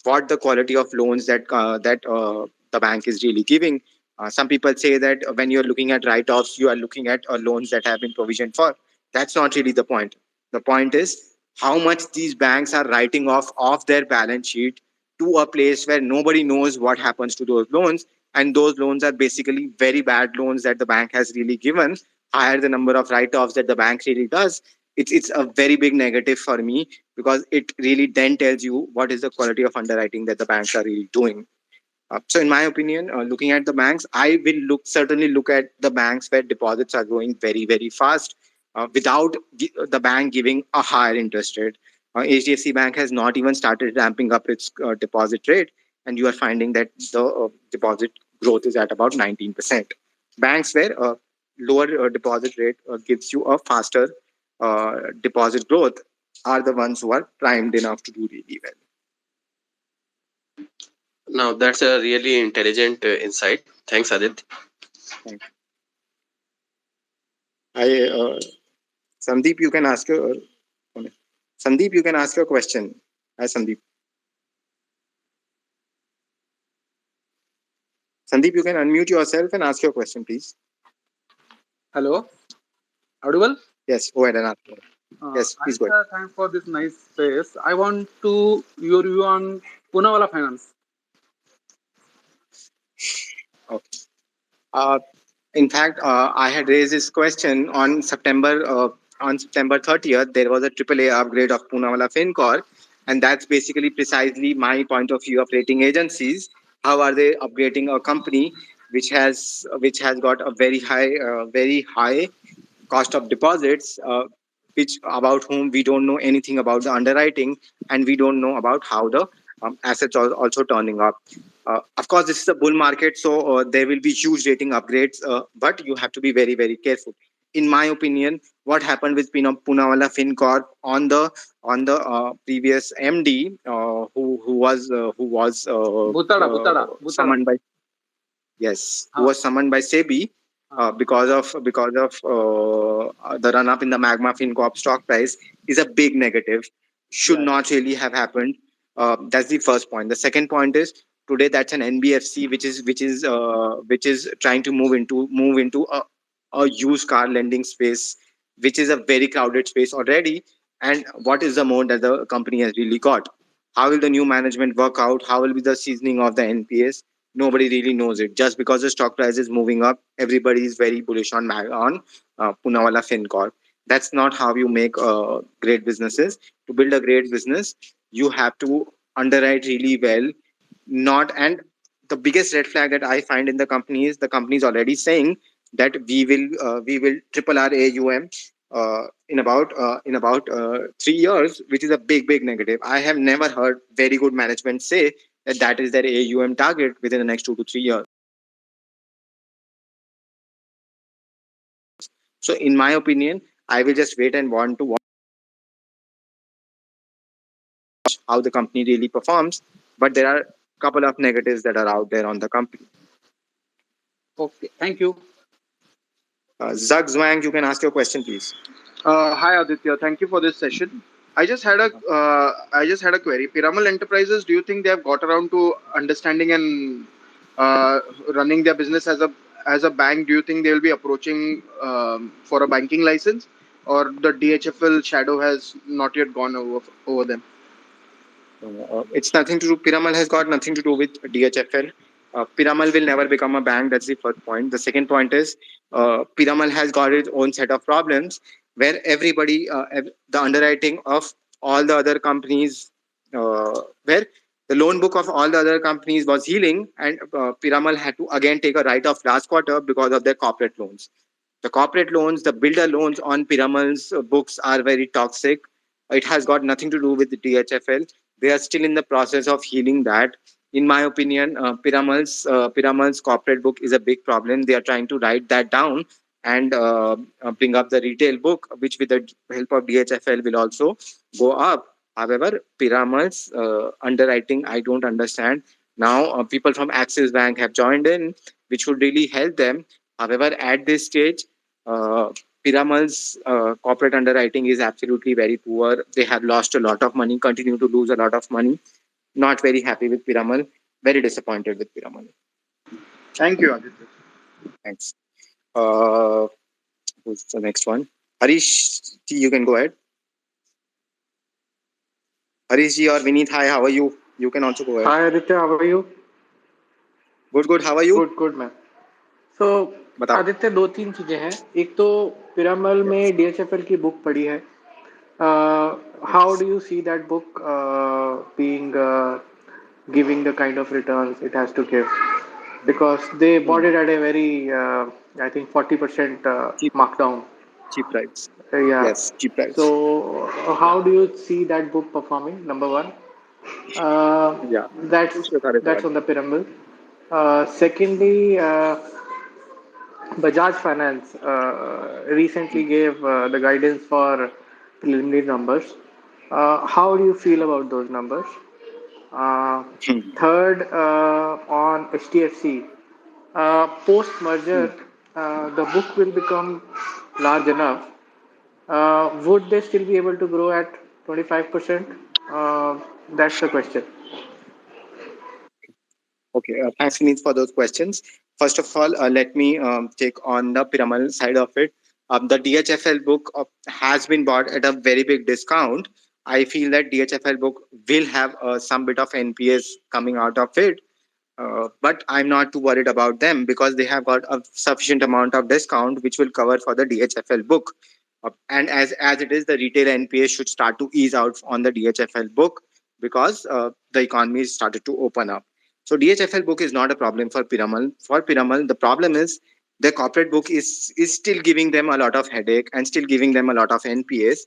what the quality of loans that the bank is really giving. Some people say that when you're looking at write-offs, you are looking at loans that have been provisioned for. That's not really the point. The point is how much these banks are writing off their balance sheet to a place where nobody knows what happens to those loans. And those loans are basically very bad loans that the bank has really given. Higher the number of write-offs that the bank really does, it's a very big negative for me, because it really then tells you what is the quality of underwriting that the banks are really doing. So, in my opinion, looking at the banks, I will certainly look at the banks where deposits are growing very, very fast without the bank giving a higher interest rate. HDFC Bank has not even started ramping up its deposit rate, and you are finding that the deposit growth is at about 19%. Banks where lower deposit rate gives you a faster deposit growth are the ones who are primed enough to do really well. Now, that's a really intelligent insight. Thanks, Adit. Thank you. Sandeep, you can ask your Sandeep, you can ask your question. Hi, Sandeep. Sandeep, you can unmute yourself and ask your question, please. Hello, audible? Yes, go ahead and ask. Yes, please go ahead. Thanks for this nice space. I want to your view on Poonawalla Finance. Okay. In fact, I had raised this question on September 30th. There was a AAA upgrade of Poonawalla FinCorp, and that's basically precisely my point of view of rating agencies. How are they upgrading a company which has got a very high cost of deposits, which about whom we don't know anything about the underwriting, and we don't know about how the assets are also turning up. Of course, this is a bull market, so there will be huge rating upgrades, but you have to be very, very careful. In my opinion, what happened with Poonawalla FinCorp on the previous MD, who was Buttada. summoned by who was summoned by SEBI because of the run up in the Magma FinCorp stock price, is a big negative. Should not really have happened. That's the first point. The second point is today that's an NBFC which is trying to move into a used car lending space, which is a very crowded space already. And what is the mode that the company has really got? How will the new management work out? How will be the seasoning of the NPS? Nobody really knows it. Just because the stock price is moving up, everybody is very bullish on Poonawalla FinCorp. That's not how you make great businesses. To build a great business, you have to underwrite really well. Not and The biggest red flag that I find in the company is the company is already saying that we will triple our AUM in about 3 years, which is a big negative. I have never heard very good management say that is their AUM target within the next 2 to 3 years. So, in my opinion, I will just wait and want to watch how the company really performs. But there are a couple of negatives that are out there on the company. Okay, thank you. Zug Zwang, you can ask your question, please. Hi Aditya, thank you for this session. I just had a query. Piramal Enterprises, do you think they have got around to understanding and running their business as a bank? Do you think they will be approaching for a banking license, or the DHFL shadow has not yet gone over them? It's nothing to do. Piramal has got nothing to do with DHFL. Piramal will never become a bank. That's the first point. The second point is Piramal has got its own set of problems where everybody, the underwriting of all the other companies, where the loan book of all the other companies was healing, and Piramal had to again take a write off last quarter because of their corporate loans. The corporate loans, the builder loans on Piramal's books are very toxic. It has got nothing to do with the DHFL. They are still in the process of healing that. In my opinion, Piramal's corporate book is a big problem. They are trying to write that down and bring up the retail book, which with the help of DHFL will also go up. However, Piramal's underwriting, I don't understand. Now, people from Axis Bank have joined in, which would really help them. However, at this stage, uh, Piramal's corporate underwriting is absolutely very poor. They have lost a lot of money, continue to lose a lot of money. Not very happy with Piramal. Very disappointed with Piramal. Thank you, Aditya. Thanks. Uh, who's the next one? Harish, you can go ahead. Harish ji or Vineet, hi, how are you? You can also go ahead. Hi Aditya, how are you? Good, good. How are you? Good ma'am. So बताओ. आदित्य, दो तीन चीजें हैं. एक तो Piramal Yes. में DHFL की book पढ़ी है. How do you see that book being giving the kind of returns it has to give? Because they bought it at a very I think 40% Cheap, markdown. cheap price. Yeah. Yes, cheap price. So how do you see that book performing? Number one. Uh, Yeah. that's that's on the pyramid. Secondly, Bajaj Finance recently gave the guidance for preliminary numbers. How do you feel about those numbers? Uh, Third, on HDFC, post merger, the book will become large enough. Would they still be able to grow at 25%? That's the question. Okay, thanks, Vineet, for those questions. First of all, let me take on the Piramal side of it. The DHFL book has been bought at a very big discount. I feel that DHFL book will have some bit of NPS coming out of it, but I'm not too worried about them because they have got a sufficient amount of discount which will cover for the DHFL book. And as it is, the retail NPA should start to ease out on the DHFL book because the economy started to open up. So DHFL book is not a problem for Piramal. For Piramal, the problem is the corporate book is still giving them a lot of headache and still giving them a lot of NPAs,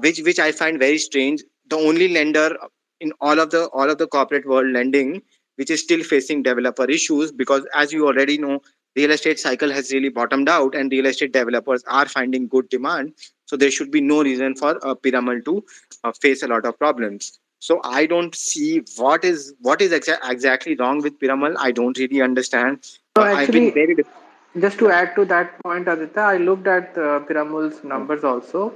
which I find very strange. The only lender in all of the corporate world lending which is still facing developer issues, because as you already know, real estate cycle has really bottomed out and real estate developers are finding good demand. So there should be no reason for Piramal to face a lot of problems. So I don't see what is exactly wrong with Piramal. I don't really understand. No, I've been actually, very just to add to that point, Aditya, I looked at Piramul's yeah, numbers also.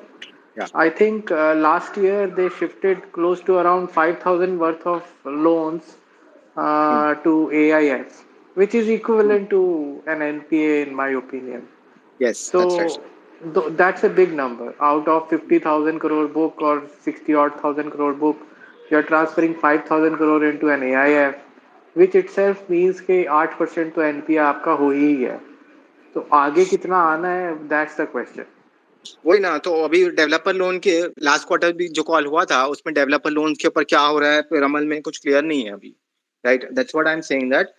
yeah. I think last year they shifted close to around 5,000 worth of loans Hmm, to AIF, which is hmm. equivalent to an NPA in my opinion. Yes, that's right. So that's a big number. Out of 50,000 crore book or 60 odd thousand crore book, you're transferring 5,000 crore into an AIF, which itself means कि 8% तो NPA आपका हो ही है. तो आगे कितना आना है, that's the question. वही ना, तो अभी डेवलपर लोन के लास्ट क्वार्टर भी जो कॉल हुआ था उसमें डेवलपर लोन के ऊपर क्या हो रहा है पिरामल में कुछ क्लियर नहीं है अभी. Right, that's what I am saying that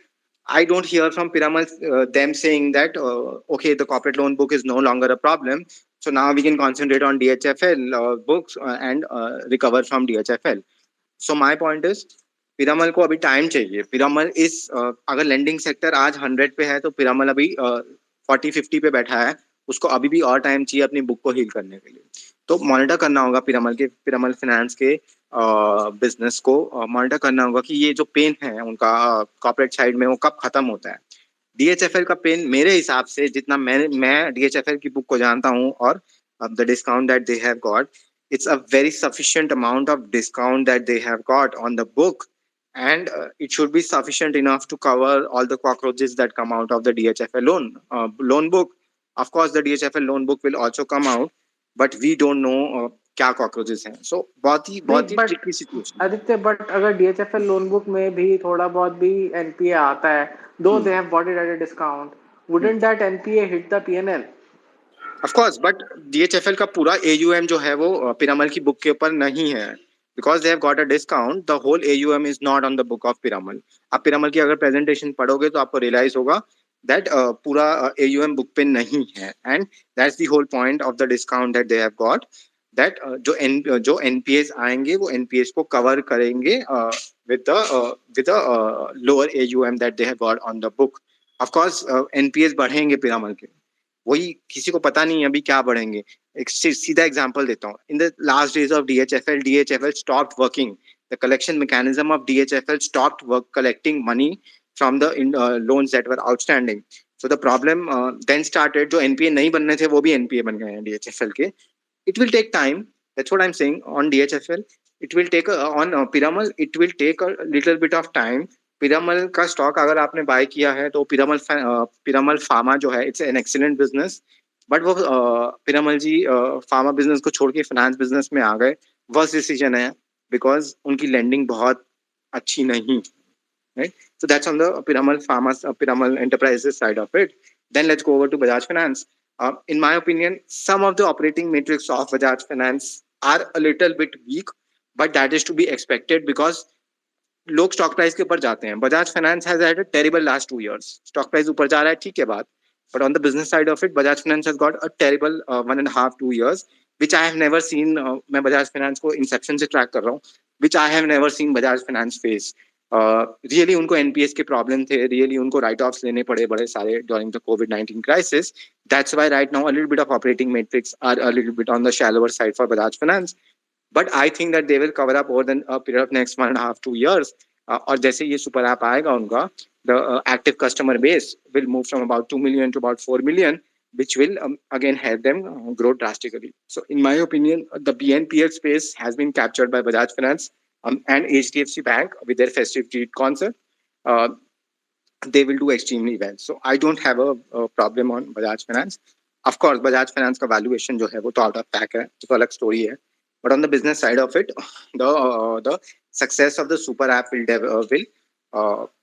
I don't hear from Piramal them saying that okay, the corporate loan book is no longer a problem, so now we can concentrate on DHFL books and recover from DHFL. So my point is Piramal को अभी time चाहिए. पिरामल इस अगर lending sector आज 100 पे है तो पिरामल अभी 40-50 पे बैठा है. उसको अभी भी और टाइम चाहिए अपनी बुक को हील करने के लिए. तो मॉनिटर करना होगा पिरामल फाइनेंस के बिजनेस को मॉनिटर करना होगा कि ये जो पेन है उनका कॉर्पोरेट साइड में वो कब खत्म होता है. डीएचएफएल का पेन मेरे हिसाब से जितना मैं डीएचएफएल की बुक को जानता हूँ और the discount that they have got, it's a very sufficient amount of discount that they have got on the book, and it should be sufficient enough to cover all the cockroaches that come out of the DHFL loan book. Of course, the DHFL loan book will also come out, but we don't know क्या cockroaches हैं. So नहीं, बहुत ही but tricky situation है. Aditya, but अगर DHFL loan book में भी थोड़ा बहुत भी NPA आता है, दो Hmm. They have bought it at a discount, wouldn't that NPA hit the PNL? Of course, but DHFL का पूरा AUM जो है वो पिरामल की बुक के ऊपर नहीं है, because they have got a discount. The whole AUM is not on the book of Piramal. आप पिरामल की अगर प्रेजेंटेशन पढ़ोगे तो आपको रियलाइज होगा दैट पूरा AUM बुक पे नहीं है, and that's the whole point of the discount that they have got. That जो NPAs आएंगे वो NPAs को कवर करेंगे with the lower AUM that they have got on the book. Of course, NPAs बढ़ेंगे पिरामल के, वही किसी को पता नहीं है अभी क्या बढ़ेंगे. एक सीधा एग्जांपल देता हूँ. In the last days of DHFL stopped working. The collection mechanism of DHFL stopped collecting money from the loans that were outstanding. So the problem then started. जो NPA नहीं बनने थे वो भी NPA बन गए हैं DHFL के. It will take time. That's what I'm saying on DHFL. It will take on Piramal. It will take a little bit of time. Piramal का स्टॉक अगर आपने बाय किया है तो पिरामल फार्मा जो है, it's an excellent business. But वो पिरामल जी pharma business को छोड़ के फाइनेंस बिजनेस में आ गए. वर्स्ट डिसीजन है, बिकॉज उनकी लैंडिंग बहुत अच्छी नहीं, right? So that's on the Piramal Enterprises side of it. Then let's go over to Bajaj Finance. In my opinion, some of the operating metrics of Bajaj Finance are a little bit weak, but that is to be expected because लोग stock price के ऊपर जाते हैं. Bajaj finance has had a terrible last 2 years. Stock price ऊपर जा रहा है, ठीक है बात, but on the business side of it Bajaj finance has got a terrible 1.5-2 years, which I have never seen. मैं बजाज फाइनेंस को इंसेप्शन से ट्रैक कर रहा हूँ, which I have never seen Bajaj finance face. Really उनको NPS के प्रॉब्लम थे, really उनको राइट ऑफ्स लेने पड़े बड़े सारे during the COVID-19 crisis. That's why right now a little bit of operating metrics are a little bit on the shallower side for Bajaj Finance. But I think that they will cover up over a period of next 1.5-2 years. और जैसे ये super app आएगा उनका, the active customer base will move from about 2 million to about 4 million, which will again help them grow drastically. So in my opinion, the BNPL space has been captured by Bajaj Finance and HDFC Bank with their festive treat concept. Uh, they will do extremely well. So I don't have a problem on Bajaj Finance. Of course, Bajaj Finance का valuation जो है वो तो out of pack है, तो अलग story है. But on the business side of it, the success of the super app will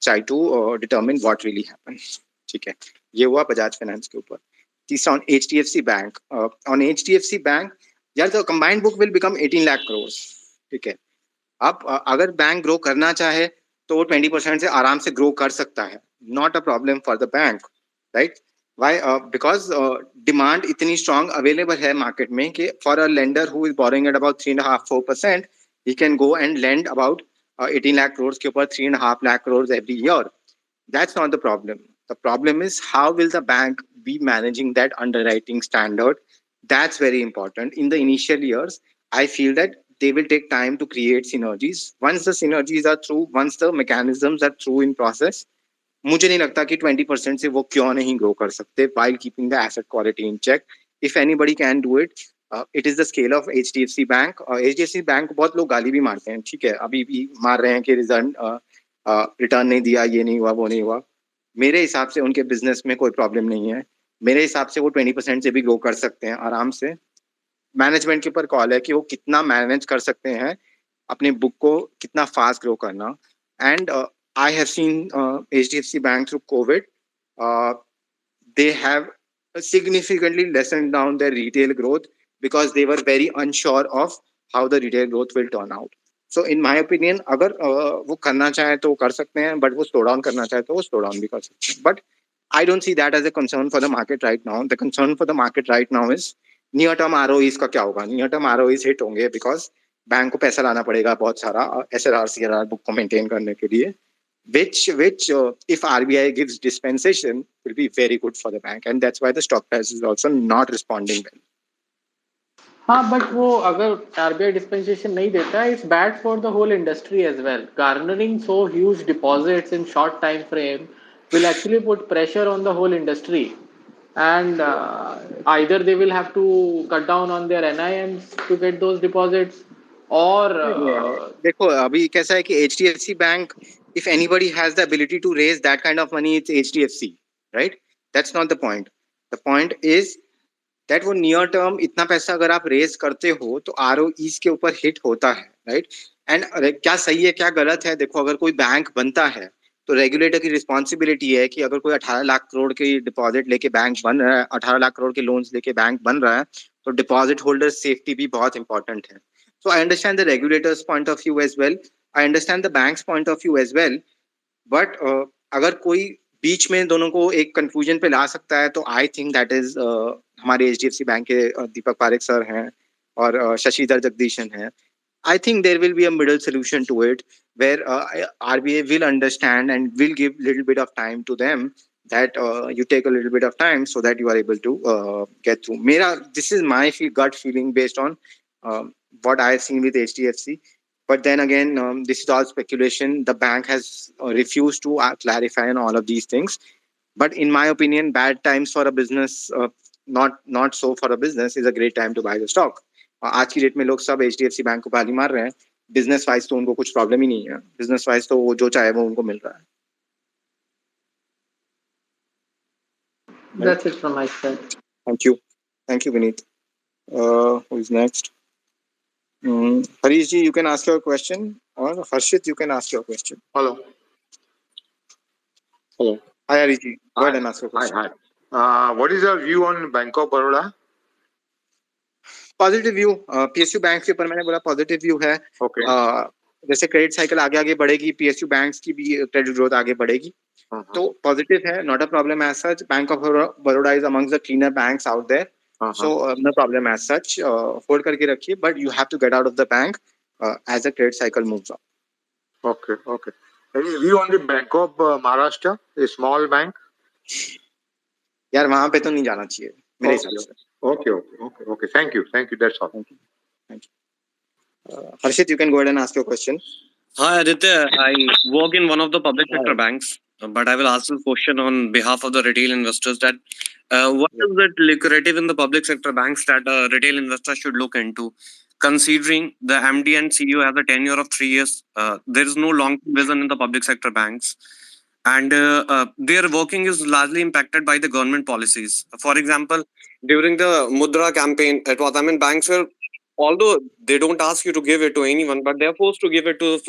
try to determine what really happens. ठीक है, ये हुआ बजाज फाइनेंस के ऊपर. तीसरा on HDFC Bank. On HDFC Bank, यार the combined book will become 18 lakh crores. ठीक है, अब अगर बैंक ग्रो करना चाहे तो वो 20% से आराम से ग्रो कर सकता है. Not a problem for the bank, right? Why? Because demand इतनी strong available है market में कि for a lender who is borrowing at about 3.5-4%, he can go and lend about 18 lakh crores के ऊपर 3.5 lakh crores every year. That's not the problem. The problem is how will the bank be managing that underwriting standard? That's very important. In the initial years, I feel that they will take time to create synergies. Once the synergies are through, once the mechanisms are through in process, मुझे नहीं लगता कि 20% से वो क्यों नहीं grow कर सकते while keeping the asset quality in check. If anybody can do it, it is the scale of HDFC Bank. HDFC Bank को बहुत लोग गाली भी मारते हैं, ठीक है, अभी भी मार रहे हैं कि रिटर्न नहीं दिया, ये नहीं हुआ, वो नहीं हुआ. मेरे हिसाब से उनके बिजनेस में कोई प्रॉब्लम नहीं है. मेरे हिसाब से वो 20% से भी ग्रो कर सकते हैं आराम से. मैनेजमेंट के ऊपर कॉल है कि वो कितना मैनेज कर सकते हैं अपने बुक को, कितना फास्ट ग्रो करना. And I have seen HDFC Bank through COVID. They have significantly lessened down their retail growth because they were very unsure of how the retail growth will turn out. So in my opinion, अगर वो करना चाहे तो कर सकते हैं, but वो slow down करना चाहे तो वो slow down भी कर सकते हैं. But I don't see that as a concern for the market right now. The concern for the market right now is near term ROEs का क्या होगा. Near term ROEs hit होंगे because बैंक को पैसा लाना पड़ेगा बहुत सारा SLR CLR बुक को मेंटेन करने के लिए, which if RBI gives dispensation will be very good for the bank, and that's why the stock price is also not responding well. हाँ, बट वो अगर RBI dispensation नहीं देता, it's bad for the whole industry as well. Garnering so huge deposits in short time frame will actually put pressure on the whole industry. and either they will have to cut down on their NIMs to get those deposits, or देखो अभी कैसा है कि HDFC bank, if anybody has the ability to raise that kind of money, it's HDFC, right? That's not the point. The point is that वो near term इतना पैसा अगर आप रेज करते हो तो ROEs के ऊपर हिट होता है, राइट? एंड क्या सही है क्या गलत है, देखो अगर कोई बैंक बनता है तो रेगुलेटर की रिस्पॉन्सिबिलिटी है कि अगर कोई 18 लाख करोड़ की डिपॉजिट लेके बैंक बन रहा है, 18 लाख करोड़ के लोन्स लेके बैंक बन रहा है, तो डिपॉजिट होल्डर सेफ्टी भी बहुत इंपॉर्टेंट है. So I understand the regulator's point of view as well. I understand the bank's point of view as well. But अगर कोई बीच में दोनों को एक कंक्लूजन पे ला सकता है तो आई थिंक दैट इज हमारे HDFC बैंक के दीपक पारेख सर हैं और शशिधर जगदीशन हैं. I think there will be a middle solution to it where RBI will understand and will give little bit of time to them, that you take a little bit of time so that you are able to get through. This is my gut feeling based on what I have seen with HDFC. But then again, this is all speculation. The bank has refused to clarify on all of these things. But in my opinion, bad times for a business, not so for a business, is a great time to buy the stock. आज की date में लोग सब HDFC bank को बाली मार रहे हैं. Business wise तो उनको कुछ प्रॉब्लम ही नहीं है. बिजनेस वाइज तो वो जो चाहे वो उनको मिल रहा है. That's it from my side. Thank you, Vineet. Who is next? Harish ji, you can ask your question, or Harshit, you can ask your question. Hello. Hi Harish ji, go ahead and ask your question. Hi. What is your view on Bank of Baroda? Positive view. PSU bank के ऊपर मैंने बोला positive view है. Okay. जैसे credit cycle आगे बढ़ेगी, PSU banks की भी क्रेडिट ग्रोथ आगे बढ़ेगी. तो पॉजिटिव है, not a problem as such. Bank of Baroda is amongst the cleaner banks out there, so no problem as such. Hold करके रखिए, but you have to get out of the bank as the credit cycle moves up. Okay. Any view on the Bank of Maharashtra, a small bank? यार वहां पे तो नहीं जाना चाहिए मेरे हिसाब से. Okay. Thank you. That's all. Thank you. Harshit, you can go ahead and ask your question. Hi Aditya, I work in one of the public sector banks, but I will ask this question on behalf of the retail investors that what is it lucrative in the public sector banks that a retail investor should look into, considering the MD and CEO has a tenure of 3 years. There is no long-term vision in the public sector banks, and their working is largely impacted by the government policies. For example, during the Mudra campaign, it was, banks were, although they don't ask you to give it to anyone, but they're forced to give it to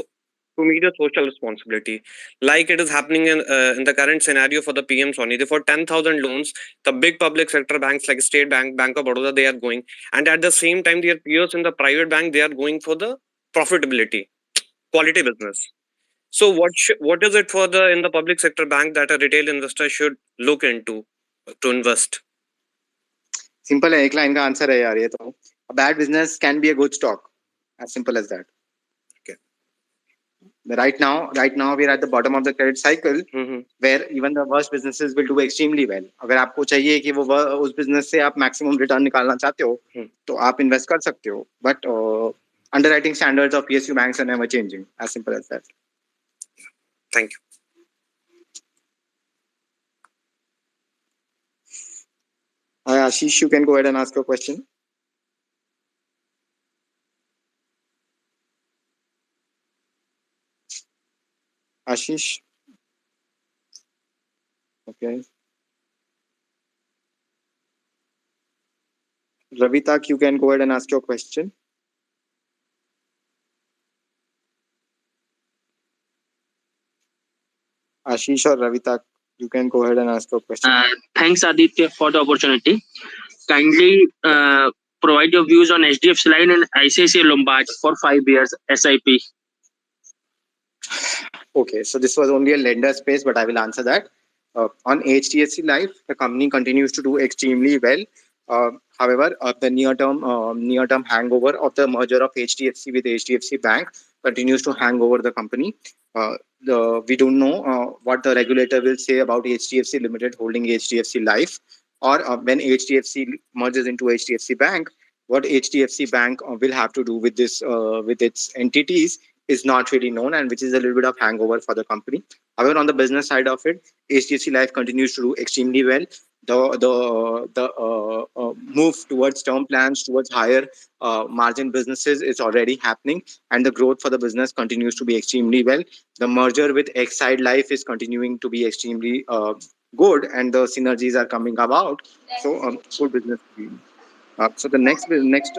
meet a social responsibility, like it is happening in the current scenario for the PM Swanidhi. For 10,000 loans, the big public sector banks like State Bank, Bank of Baroda, they are going, and at the same time, their peers in the private bank, they are going for the profitability, quality business. So what is it for in the public sector bank that a retail investor should look into to invest? Simple है, एक line का answer है यार ये तो. A bad business can be a good stock, as simple as that. Right now we are at the bottom of the credit cycle, where even the worst businesses will do extremely well. अगर आपको चाहिए कि वो उस business से आप maximum return निकालना चाहते हो, तो आप invest कर सकते हो. But underwriting standards of PSU banks are never changing. As simple as that. Thank you. Hi Ashish, you can go ahead and ask your question. Ashish. Okay. Ravitak, you can go ahead and ask your question. Ashish or Ravitak, you can go ahead and ask your question. Thanks Aditya for the opportunity. Kindly provide your views on HDFC Line and Icici Lombard for 5 years SIP. Okay, so this was only a lender space, but I will answer that. On HDFC Life, the company continues to do extremely well. However, the near-term hangover of the merger of HDFC with HDFC Bank continues to hang over the company. We don't know what the regulator will say about HDFC Limited holding HDFC Life, or when HDFC merges into HDFC Bank, what HDFC Bank will have to do with this with its entities is not really known, and which is a little bit of hangover for the company. However, on the business side of it, HDFC Life continues to do extremely well. the move towards term plans, towards higher margin businesses is already happening, and the growth for the business continues to be extremely well. The merger with Exide Life is continuing to be extremely good, and the synergies are coming about. So, good business. So the next business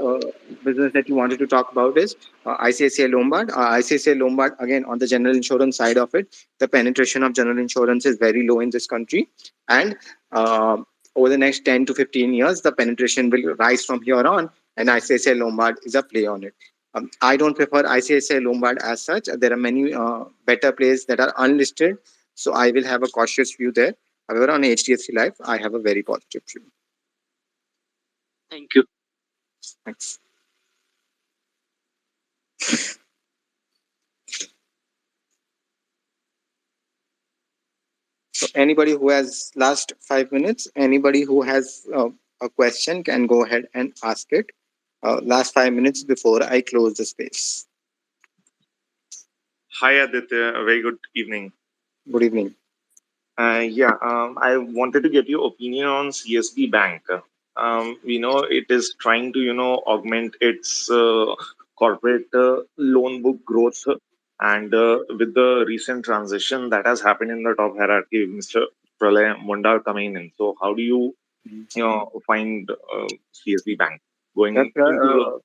that you wanted to talk about is ICICI Lombard. ICICI Lombard, again, on the general insurance side of it, the penetration of general insurance is very low in this country, and uh, over the next 10 to 15 years, the penetration will rise from here on, and ICICI Lombard is a play on it. I don't prefer ICICI Lombard as such. There are many better plays that are unlisted, so I will have a cautious view there. However, on HDFC Life, I have a very positive view. Thank you. Thanks. So anybody who has last 5 minutes, anybody who has a question can go ahead and ask it. Last 5 minutes before I close the space. Hi Aditya, a very good evening. Good evening. I wanted to get your opinion on CSB Bank. We know it is trying to, augment its corporate loan book growth, and with the recent transition that has happened in the top hierarchy, Mr. Pralay Mondal coming in. So, how do you, find CSB Bank going That's, into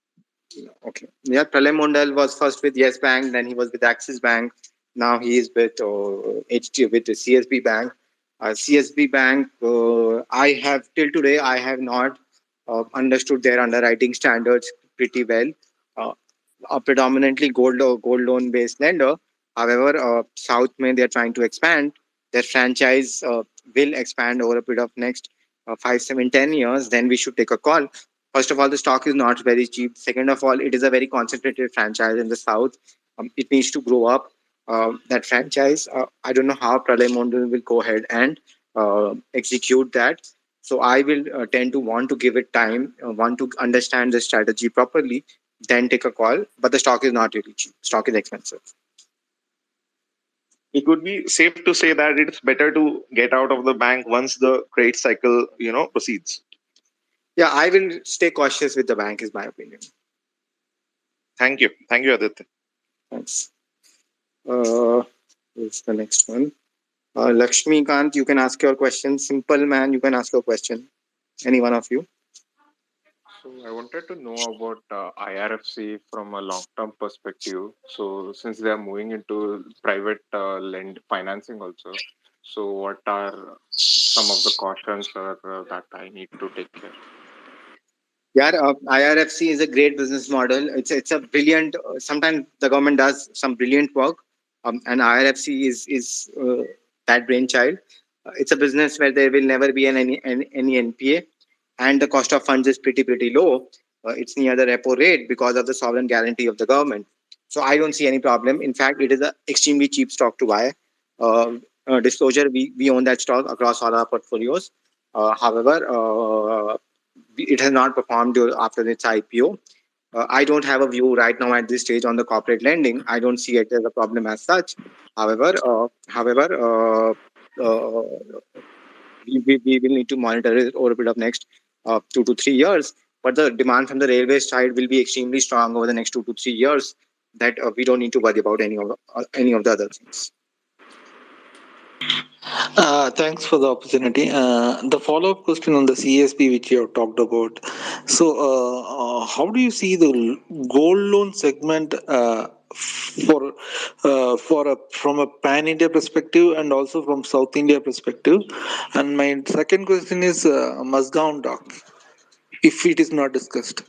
the? okay. Yeah, Pralay Mondal was first with Yes Bank, then he was with Axis Bank. Now he is with with the CSB Bank. CSB Bank, I have till today I have not understood their underwriting standards pretty well. Uh, a predominantly gold loan based lender. However, South May they are trying to expand. Their franchise will expand over a period of next 5, 7, 10 years. Then we should take a call. First of all, the stock is not very cheap. Second of all, it is a very concentrated franchise in the South. It needs to grow up. That franchise, I don't know how Pralay Mondal will go ahead and execute that. So I will tend to want to give it time, want to understand the strategy properly, then take a call. But the stock is not really cheap. Stock is expensive. It would be safe to say that it's better to get out of the bank once the credit cycle, proceeds. Yeah, I will stay cautious with the bank, is my opinion. Thank you, Aditya. Thanks. What's the next one? Lakshmi Kant, you can ask your question. Simple man, you can ask your question. Any one of you. So I wanted to know about IRFC from a long-term perspective. So since they are moving into private lend financing also, so what are some of the cautions that I need to take care? Yeah, IRFC is a great business model. It's a brilliant. Sometimes the government does some brilliant work, and IRFC is that brainchild. It's a business where there will never be any NPA, and the cost of funds is pretty low. It's near the repo rate because of the sovereign guarantee of the government. So I don't see any problem. In fact, it is an extremely cheap stock to buy. Disclosure: we own that stock across all our portfolios. However, it has not performed after its IPO. I don't have a view right now at this stage on the corporate lending. I don't see it as a problem as such. However, we will need to monitor it over a period of next 2 to 3 years. But the demand from the railway side will be extremely strong over the next 2 to 3 years. That we don't need to worry about any of the other things. Thanks for the opportunity. The follow-up question on the CSP which you have talked about. So, how do you see the gold loan segment from a pan India perspective and also from South India perspective? And my second question is Mazgaon dock, if it is not discussed.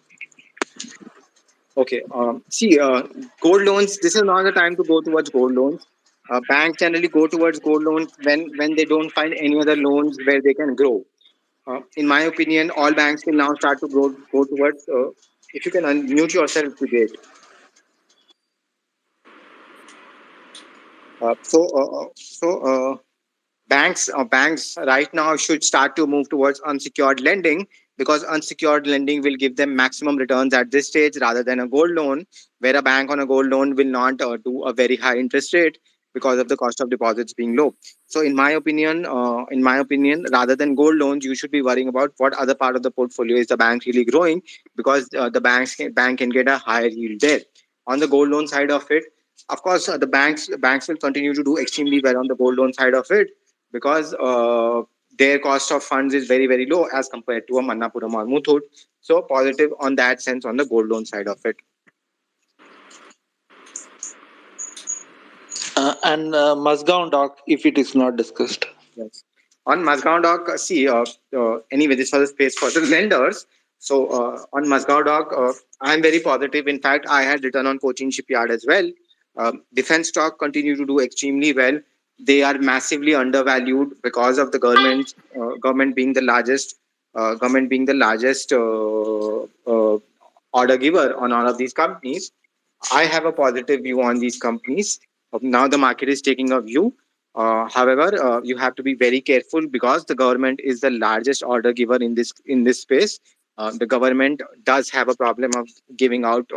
Okay. See, gold loans. This is not the time to go towards gold loans. Banks generally go towards gold loans when they don't find any other loans where they can grow. In my opinion, all banks will now start to go towards. If you can unmute yourself, to date. Banks right now should start to move towards unsecured lending, because unsecured lending will give them maximum returns at this stage rather than a gold loan, where a bank on a gold loan will not do a very high interest rate, because of the cost of deposits being low. So in my opinion, rather than gold loans, you should be worrying about what other part of the portfolio is the bank really growing, because the bank can get a higher yield there. On the gold loan side of it, of course, the banks will continue to do extremely well on the gold loan side of it, because their cost of funds is very very low as compared to a Manappuram or Muthoot. So positive on that sense on the gold loan side of it. And Mazgaon doc, if it is not discussed. Yes. On Mazgaon Dock, see, anyway, this was a space for the lenders. So on Mazgaon Dock, I'm very positive. In fact, I had written on Cochin Shipyard as well. Defense stock continue to do extremely well. They are massively undervalued because of the government being the largest, order giver on all of these companies. I have a positive view on these companies. Now the market is taking a view. However, you have to be very careful because the government is the largest order giver in this space. The government does have a problem of giving out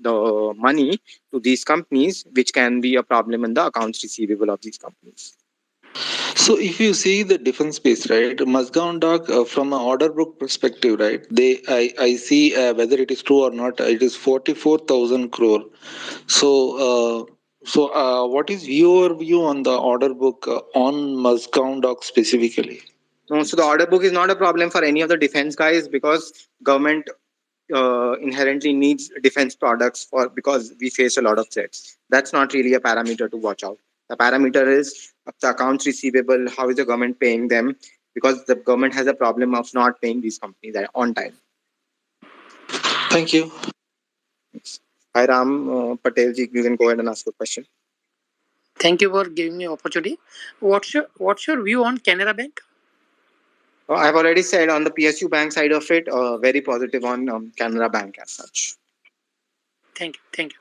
the money to these companies, which can be a problem in the accounts receivable of these companies. So if you see the defense space, right, Mazgaon doc, from an order book perspective, right, I see whether it is true or not, it is 44,000 crore. So what is your view on the order book on Mazgaon doc specifically? No, so the order book is not a problem for any of the defense guys, because government inherently needs defense products for, because we face a lot of threats. That's not really a parameter to watch out. The parameter is the accounts receivable. How is the government paying them? Because the government has a problem of not paying these companies on time. Thank you. Hi Ram Patel ji, you can go ahead and ask a question. Thank you for giving me opportunity. What's your view on Canara Bank? I've already said on the PSU Bank side of it, very positive on Canara Bank as such. Thank you. Thank you.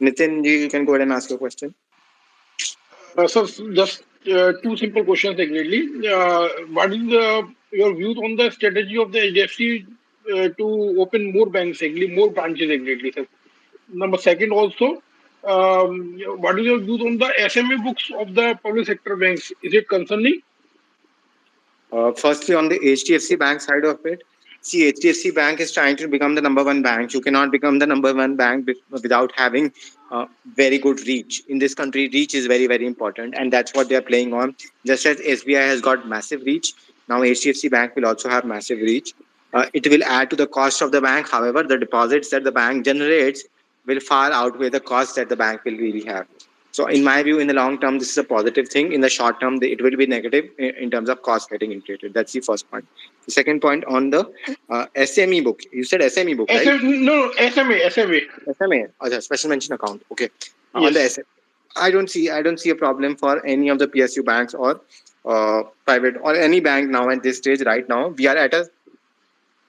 Nitin, you can go ahead and ask your question. So just two simple questions exactly. What is your views on the strategy of the Hdfc to open more banks, exactly, more branches exactly, sir? Number second also, what is your views on the SMA books of the public sector banks? Is it concerning? Firstly, on the HDFC Bank side of it, see, HDFC Bank is trying to become the number one bank. You cannot become the number one bank without having very good reach. In this country, reach is very, very important, and that's what they are playing on. Just as SBI has got massive reach, now HDFC Bank will also have massive reach. It will add to the cost of the bank. However, the deposits that the bank generates will far outweigh the cost that the bank will really have. So, in my view, in the long term, this is a positive thing. In the short term, it will be negative in terms of cost getting inflated. That's the first point. The second point on the SME book. You said SME book, right? No, SMA. SMA, oh, special mention account. Okay. Yes. On the SMA, I don't see a problem for any of the PSU banks or private or any bank now at this stage. Right now, we are at a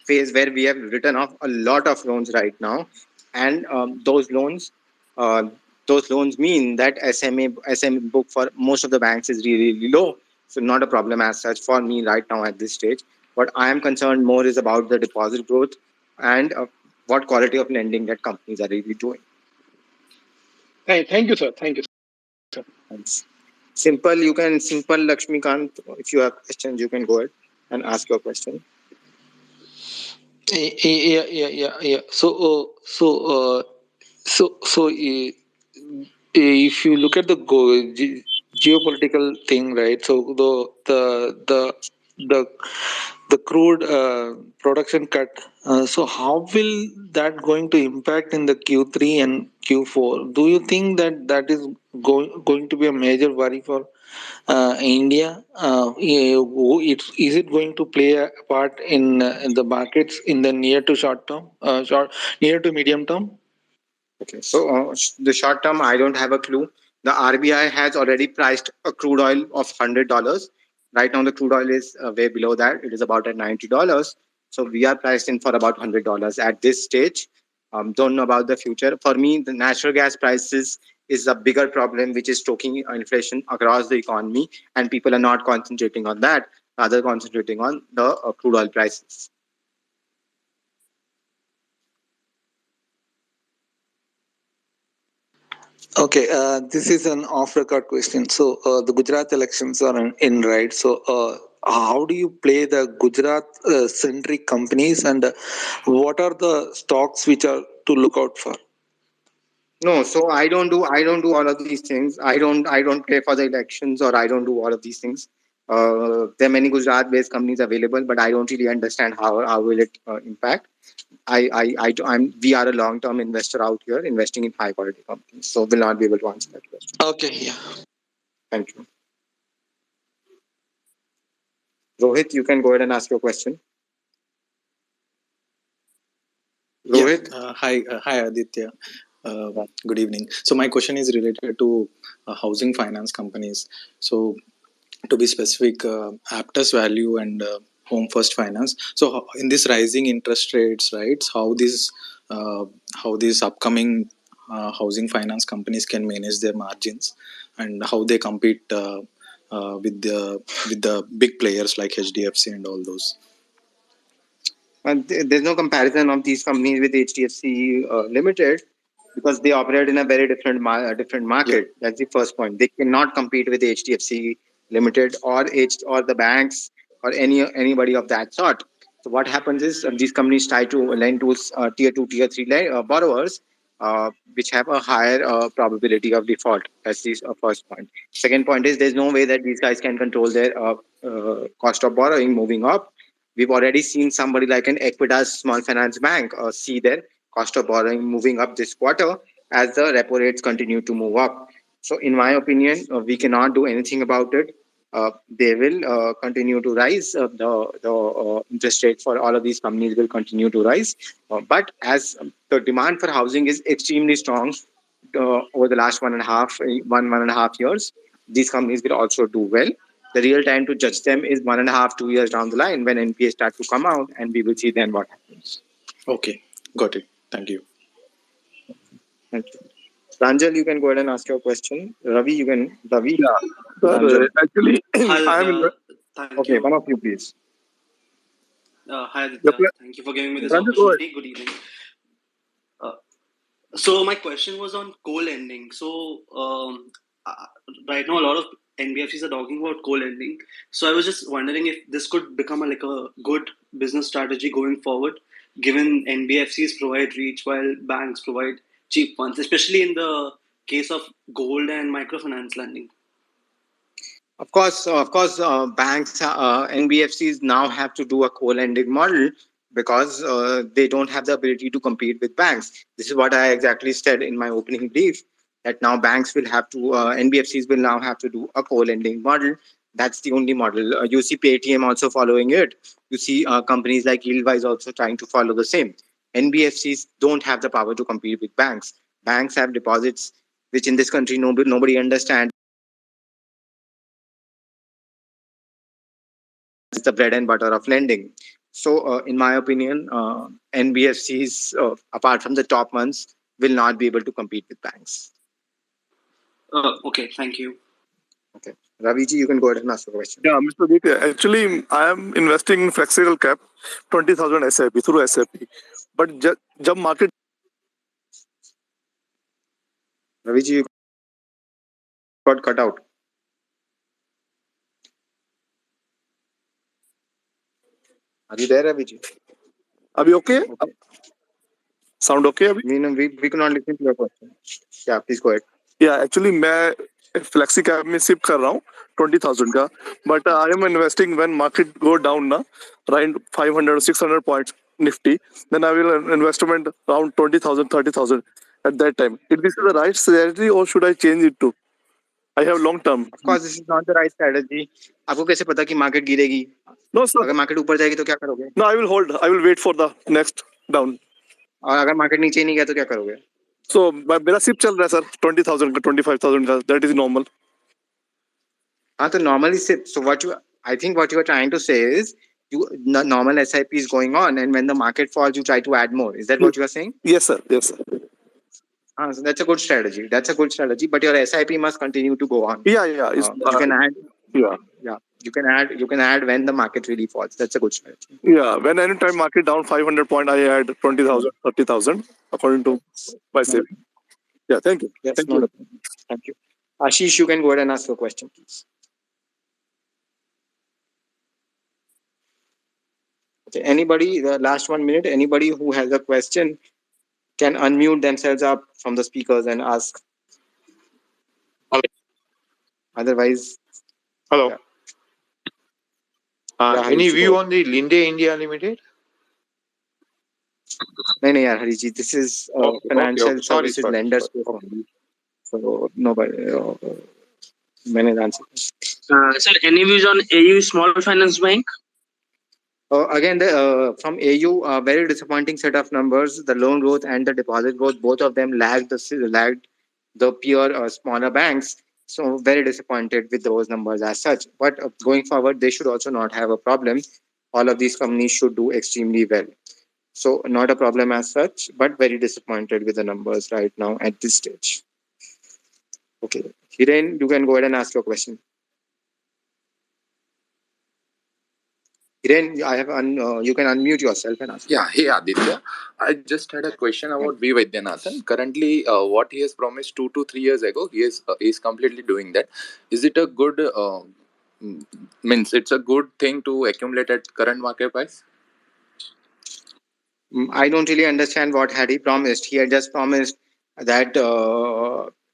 phase where we have written off a lot of loans right now, and uh, those loans mean that SMA book for most of the banks is really, really low. So not a problem as such for me right now at this stage. What I am concerned more is about the deposit growth and what quality of lending that companies are really doing. Thank you, sir. Thank you, sir. Thanks. Simple Lakshmikant, if you have questions, you can go ahead and ask your question. Yeah. So if you look at the geopolitical thing, right? So the crude production cut. So how will that going to impact in the Q3 and Q4? Do you think that is going to be a major worry for India? Is it going to play a part in the markets in the near to short term, near to medium term? Okay, so the short term, I don't have a clue. The RBI has already priced a crude oil of $100. Right now, the crude oil is way below that. It is about at $90. So we are priced in for about $100 at this stage. Don't know about the future. For me, the natural gas prices is a bigger problem, which is stoking inflation across the economy, and people are not concentrating on that, rather concentrating on the crude oil prices. Okay, this is an off-record question. So the Gujarat elections are in, right? So how do you play the Gujarat-centric companies, and what are the stocks which are to look out for? No, so I don't do all of these things. I don't pay for the elections, or I don't do all of these things. There are many Gujarat-based companies available, but I don't really understand how will it impact. We are a long-term investor out here, investing in high-quality companies, so will not be able to answer that question. Okay, yeah. Thank you. Rohit, you can go ahead and ask your question. Rohit? Hi, Aditya. Good evening. So my question is related to housing finance companies. So to be specific, Aptus Value and Home First Finance. So in this rising interest rates, right? How these upcoming housing finance companies can manage their margins, and how they compete with the big players like HDFC and all those. And there's no comparison of these companies with HDFC Limited, because they operate in a very different market. Yeah. That's the first point. They cannot compete with HDFC Limited or the banks or anybody of that sort. So what happens is these companies try to lend to tier 2, tier 3 borrowers, which have a higher probability of default. That's the first point. Second point is there's no way that these guys can control their cost of borrowing moving up. We've already seen somebody like an Equitas Small Finance Bank see their cost of borrowing moving up this quarter as the repo rates continue to move up. So, in my opinion, we cannot do anything about it. They will continue to rise. The interest rate for all of these companies will continue to rise. But as the demand for housing is extremely strong over the last 1.5 years, these companies will also do well. The real time to judge them is 1.5, 2 years down the line when NPA start to come out, and we will see then what happens. Okay, got it. Thank you. Thank you. Pranjal, you can go ahead and ask your question. Ravi, you can. Ravi? Yeah. Sir, actually, I am. Okay, one of you, please. Hi, Aditya. Thank you for giving me this opportunity. Good evening. So my question was on co-lending. So right now, a lot of NBFCs are talking about co-lending. So I was just wondering if this could become like a good business strategy going forward, given NBFCs provide reach while banks provide cheap funds, especially in the case of gold and microfinance lending. Of course, banks, NBFCs now have to do a co-lending model because they don't have the ability to compete with banks. This is what I exactly said in my opening brief, that now banks will have to, NBFCs will now have to do a co-lending model. That's the only model. You see Paytm also following it. You see companies like Yieldwise also trying to follow the same. NBFCs don't have the power to compete with banks. Banks have deposits, which in this country nobody understands. It's the bread and butter of lending. So, in my opinion, NBFCs, apart from the top ones, will not be able to compete with banks. Okay, thank you. Okay. Raviji, you can go ahead and ask a question. Yeah, Mr. Aditya, actually, I am investing in flexible cap, 20,000 SIP through SIP. But jab market. Raviji, you got cut out. Are you there, Raviji? Are we okay? Sound okay? We cannot listen to your question. Yeah, please go ahead. Yeah, actually, मैं flexi cap में shift कर रहा हूँ 20,000 का, but I am investing when market go down na, right 500 or 600 points nifty, then I will investment around 20,000, 30,000 at that time. Is this the right strategy or should I change it to? I have long term. Of course, this is not the right strategy. आपको कैसे पता कि market गिरेगी? No sir. अगर market ऊपर जाएगी तो क्या करोगे? No, I will hold. I will wait for the next down. और अगर market नीचे नहीं गया तो क्या करोगे? So मेरा शिफ्ट चल रहा है सर 20,000 का 25,000 का, that is normal. हाँ तो normally so I think what you are trying to say is normal SIP is going on, and when the market falls you try to add more. Is that what you are saying? Yes sir. Yes sir. So that's a good strategy. But your SIP must continue to go on. Yeah. You can add. Yeah. You can add when the market really falls. That's a good strategy. Yeah. When any time market down 500 point, I add 20,000, 30,000 according to my saving. Yeah, thank you. Yes, Thank not you. a problem. Thank you. Ashish, you can go ahead and ask your question, please. Okay. Anybody, the last 1 minute, anybody who has a question can unmute themselves up from the speakers and ask. Otherwise, Hello. yeah. Any Harish, view on the Linde India Limited? नहीं यार हरी जी, this is financial Sorry, services sorry, lender sorry. space only. So nobody, मैंने answer. Sir, any views on AU Small Finance Bank? Again, from AU, very disappointing set of numbers. The loan growth and the deposit growth, both of them lagged the pure smaller banks. So very disappointed with those numbers as such. But going forward, they should also not have a problem. All of these companies should do extremely well. So not a problem as such, but very disappointed with the numbers right now at this stage. Okay, Hiren, you can go ahead and ask your question. Hiren, you can unmute yourself and ask. Yeah, hey Aditya. I just had a question about V. Vaidyanathan. Currently, what he has promised 2 to 3 years ago, he is completely doing that. Is it a good means it's a good thing to accumulate at current market price? I don't really understand what had he promised. He had just promised that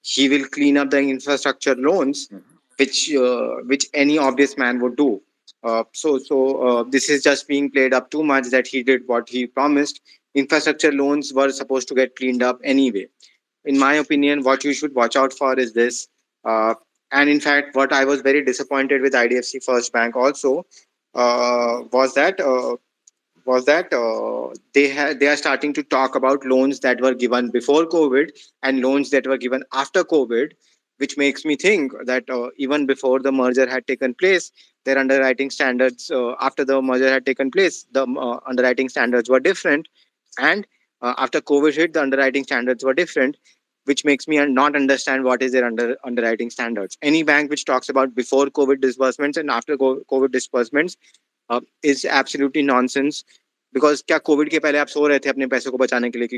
he will clean up the infrastructure loans, which any obvious man would do. So this is just being played up too much that he did what he promised. Infrastructure loans were supposed to get cleaned up anyway. In my opinion, what you should watch out for is this. And in fact, what I was very disappointed with IDFC First Bank also was that they are starting to talk about loans that were given before COVID and loans that were given after COVID, which makes me think that even before the merger had taken place, their underwriting standards after the merger had taken place, the underwriting standards were different, and after COVID hit, the underwriting standards were different. Which makes me not understand what is their underwriting standards. Any bank which talks about before COVID disbursements and after COVID disbursements is absolutely nonsense. Because क्या Covid के पहले आप सो रहे थे अपने पैसे को बचाने के लिए कि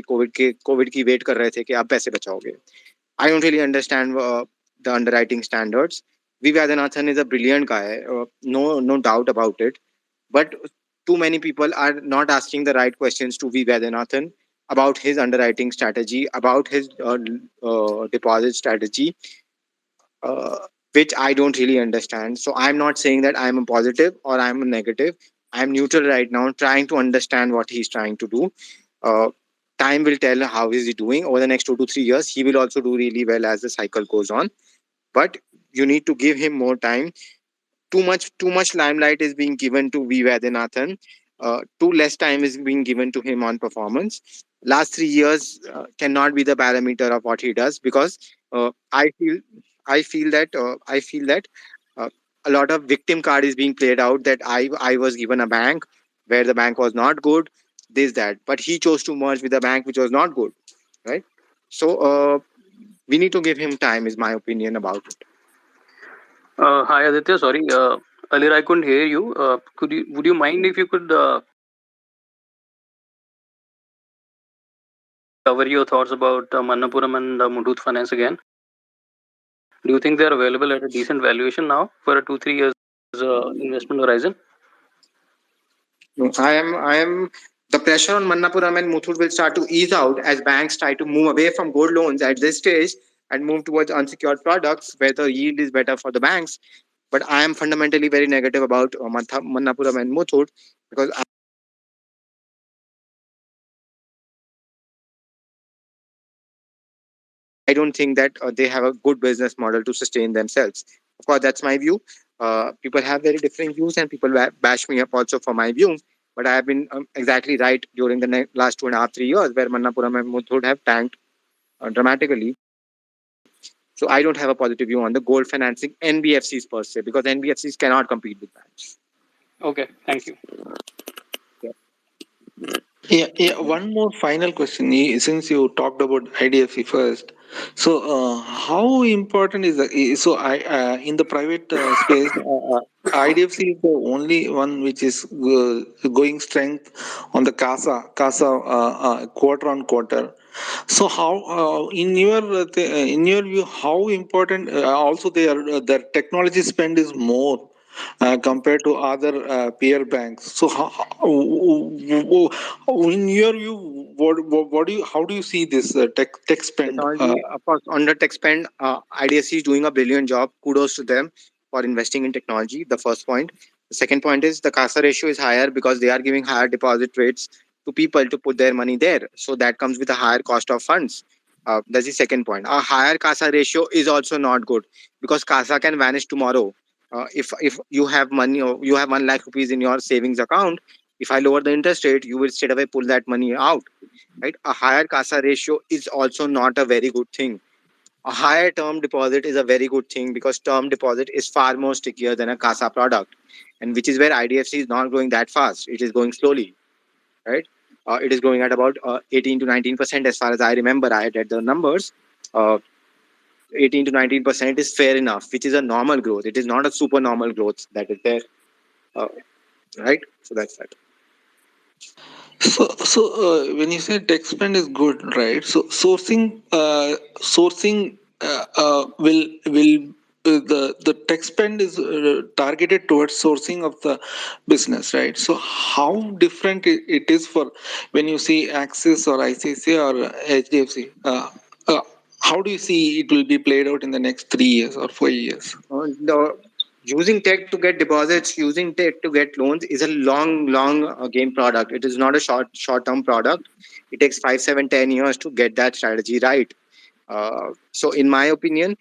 कोविड की वेट कर रहे थे कि आप पैसे बचाओगे. I don't really understand the underwriting standards. V. Vaidyanathan is a brilliant guy, no doubt about it. But too many people are not asking the right questions to V. Vaidyanathan about his underwriting strategy, about his deposit strategy, which I don't really understand. So I'm not saying that I'm a positive or I'm a negative. I'm neutral right now, trying to understand what he's trying to do. Uh, Time will tell how is he doing over the next 2 to 3 years. He will also do really well as the cycle goes on. But you need to give him more time. Too much limelight is being given to V. Vaidyanathan. Too less time is being given to him on performance. Last 3 years cannot be the parameter of what he does because I feel that uh, a lot of victim card is being played out that I was given a bank where the bank was not good, this that, but he chose to merge with a bank which was not good, right? So we need to give him time, is my opinion about it. Hi Aditya, sorry. Earlier I couldn't hear you. Would you mind if you could cover your thoughts about Manappuram and Muthoot Finance again? Do you think they are available at a decent valuation now for a 2-3 years investment horizon? No, I am. The pressure on Manappuram and Muthoot will start to ease out as banks try to move away from gold loans at this stage and move towards unsecured products where the yield is better for the banks. But I am fundamentally very negative about Manappuram and Muthoot because I don't think that they have a good business model to sustain themselves. Of course, that's my view. People have very different views, and people bash me up also for my view. But I have been exactly right during the last 2.5 3 years, where Manappuram and Muthoot have tanked dramatically. So I don't have a positive view on the gold financing NBFCs per se because NBFCs cannot compete with banks. Okay, thank you. Yeah. One more final question. Since you talked about IDFC first, so how important is so I in the private space, IDFC is the only one which is going strength on the CASA quarter on quarter. So how, in your view, how important? Also, their technology spend is more compared to other peer banks. So in your view, what do you how do you see this tech spend? Technology, of course, on the tech spend, IDFC is doing a brilliant job. Kudos to them for investing in technology. The first point. The second point is the CASA ratio is higher because they are giving higher deposit rates to people to put their money there. So that comes with a higher cost of funds. That's the second point. A higher CASA ratio is also not good because CASA can vanish tomorrow. If you have money or you have 1 lakh rupees in your savings account, if I lower the interest rate, you will straight away pull that money out, right? A higher CASA ratio is also not a very good thing. A higher term deposit is a very good thing because term deposit is far more stickier than a CASA product, and which is where IDFC is not growing that fast. It is going slowly, right? It is growing at about 18 to 19% as far as I remember. I read the numbers. 18 to 19% is fair enough, which is a normal growth. It is not a super normal growth that is there, uh, right? So that's that. So when you say tech spend is good, right? So sourcing will the tech spend is targeted towards sourcing of the business, right? So how different it is for when you see Axis or ICICI or HDFC? How do you see it will be played out in the next 3 years or 4 years? Using tech to get deposits, using tech to get loans is a long game product. It is not a short term product. It takes 5, 7, 10 years to get that strategy right. So in my opinion,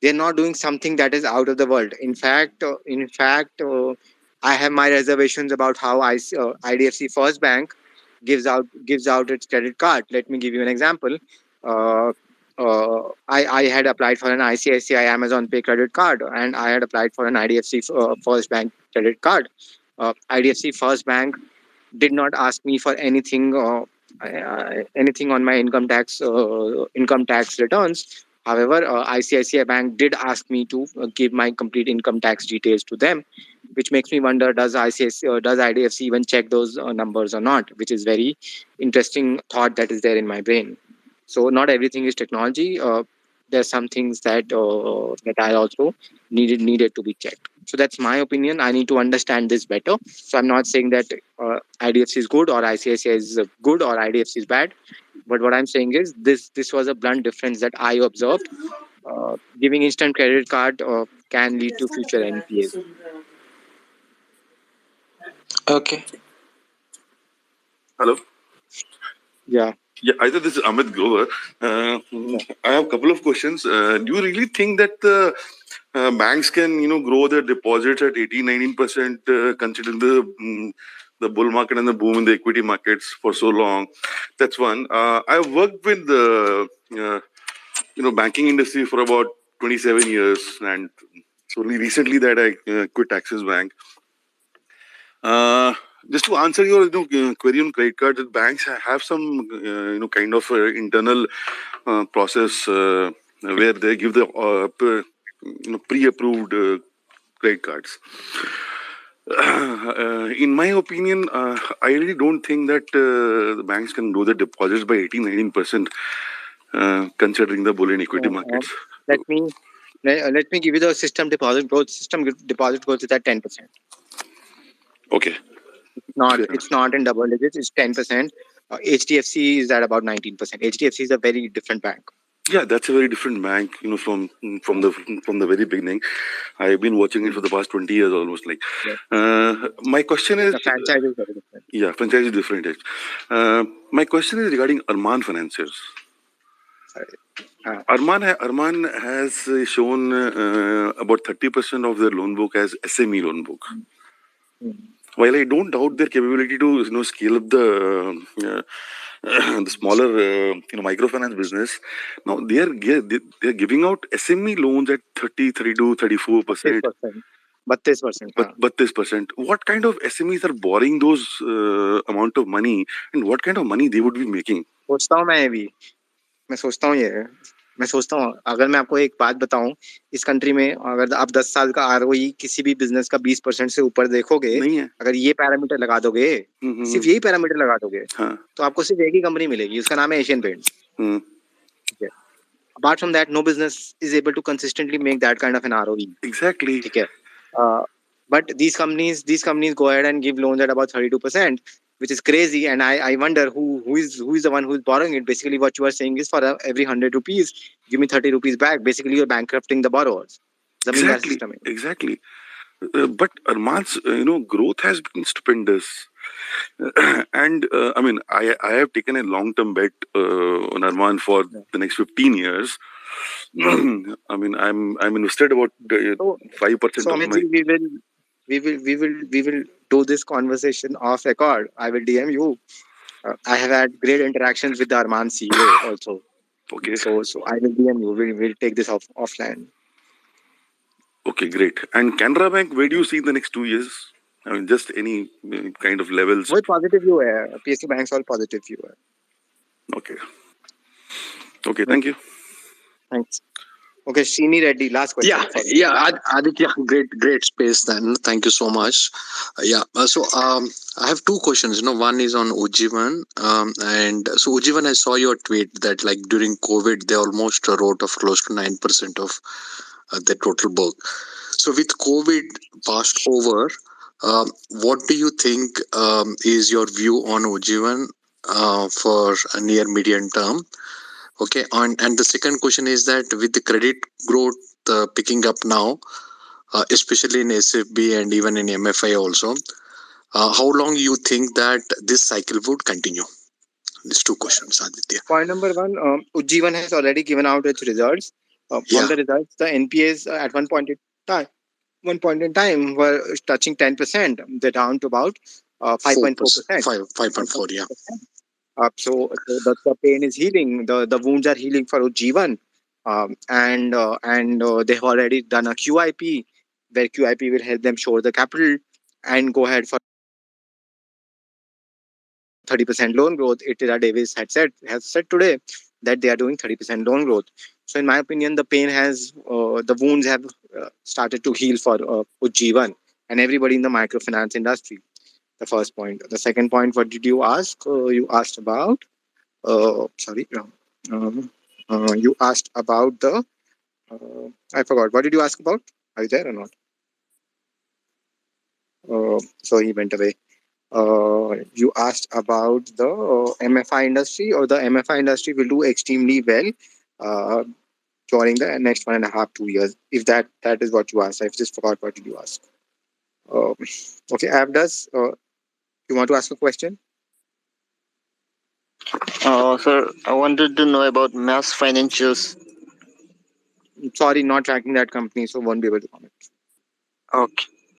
they're not doing something that is out of the world. In fact, I have my reservations about how IDFC First Bank gives out its credit card. Let me give you an example. Uh, I had applied for an ICICI Amazon Pay credit card, and I had applied for an IDFC First Bank credit card. IDFC First Bank did not ask me for anything on my income tax returns. However, ICICI Bank did ask me to give my complete income tax details to them, which makes me wonder, does IDFC even check those numbers or not? Which is very interesting thought that is there in my brain. So not everything is technology. There's some things that I also needed to be checked. So that's my opinion. I need to understand this better. So I'm not saying that IDFC is good or ICICI is good or IDFC is bad. But what I'm saying is this was a blunt difference that I observed. Giving instant credit card can lead to future NPAs. Okay. Hello. Yeah. Yeah, I thought this is Amit Grover. I have a couple of questions. Do you really think that the banks can, grow their deposits at 18, 19%, considering the bull market and the boom in the equity markets for so long? That's one. I've worked with the, banking industry for about 27 years, and it's only recently that I quit Axis Bank. Just to answer your query on credit cards, the banks have some kind of internal process where they give the pre-approved credit cards. In my opinion, I really don't think that the banks can grow their deposits by 18-19%, considering the bull in equity markets. Let me give you the system deposit growth. System deposit growth is at 10%. Okay. It's not in double digits. It's 10%. HDFC is at about 19%. HDFC is a very different bank. Yeah, that's a very different bank. From the very beginning, I've been watching it for the past 20 years almost. My question is, the franchise is very different. Yeah, franchise is different. My question is regarding Arman Financiers. Arman has shown about 30% of their loan book as SME loan book. While I don't doubt their capability to scale up the smaller microfinance business, now they are giving out SME loans at 30, 32, 34%. 32%. What kind of SMEs are borrowing those amount of money, and what kind of money they would be making? मैं सोचता हूँ अगर मैं आपको एक बात बताऊं, इस कंट्री में अगर आप 10 साल का आरओई किसी भी बिजनेस का 20% से ऊपर देखोगे, अगर ये पैरामीटर लगा दोगे, सिर्फ यही पैरामीटर लगा दोगे, तो आपको सिर्फ एक ही कंपनी मिलेगी, उसका नाम है Asian paints. Hmm. Okay. Apart from that, no business is able to consistently make that kind of an ROE. Exactly. Okay. But these companies go ahead and give loans at about 32%, which is crazy. And I wonder who is the one who is borrowing it. Basically, what you are saying is for every 100 rupees, give me 30 rupees back. Basically, you're bankrupting the borrowers. Zamindar Exactly. system. Exactly. But Arman's, growth has been stupendous. And I mean, I have taken a long-term bet on Arman for the next 15 years. I mean, I'm invested about 5% So of Amit my. ji, we will do this conversation off record. I will DM you. I have had great interactions with the Arman CEO also. Okay. So I will DM you. We'll take this offline. Okay, great. And Canara Bank, where do you see the next 2 years? I mean, just any kind of levels. वही positive view है. PSU banks all positive view है. Okay. Okay, thank you. Thanks. Okay, Srini Reddy, last question. Aditya, great space then. Thank you so much. I have two questions. One is on Ujjivan. And so Ujjivan, I saw your tweet that like during COVID, they almost wrote off close to 9% of their total book. So with COVID passed over, what do you think is your view on Ujjivan for a near medium term? Okay, and the second question is that with the credit growth picking up now, especially in SFB and even in MFI also, how long you think that this cycle would continue? These two questions, Aditya. Point number one, Ujjivan has already given out its results. On the results, the NPAs at one point in time were touching 10%. They're down to about 5.4%. 5.4, yeah. So the pain is healing. The wounds are healing for Ujjivan. And they have already done a QIP, where QIP will help them shore the capital and go ahead for 30% loan growth. Itira Davis has said today that they are doing 30% loan growth. So in my opinion, the wounds have started to heal for Ujjivan and everybody in the microfinance industry. The first point. The second point, what did you ask? You asked about you asked about the I forgot. What did you ask about? Are you there or not? So he went away. You asked about the MFI industry, or the MFI industry will do extremely well during the next 1.5 2 years. If that is what you asked, I just forgot what did you ask. Okay, Abdas, you want to ask a question? Sir, I wanted to know about Mass Financials. Sorry, not tracking that company, so won't be able to comment. Okay.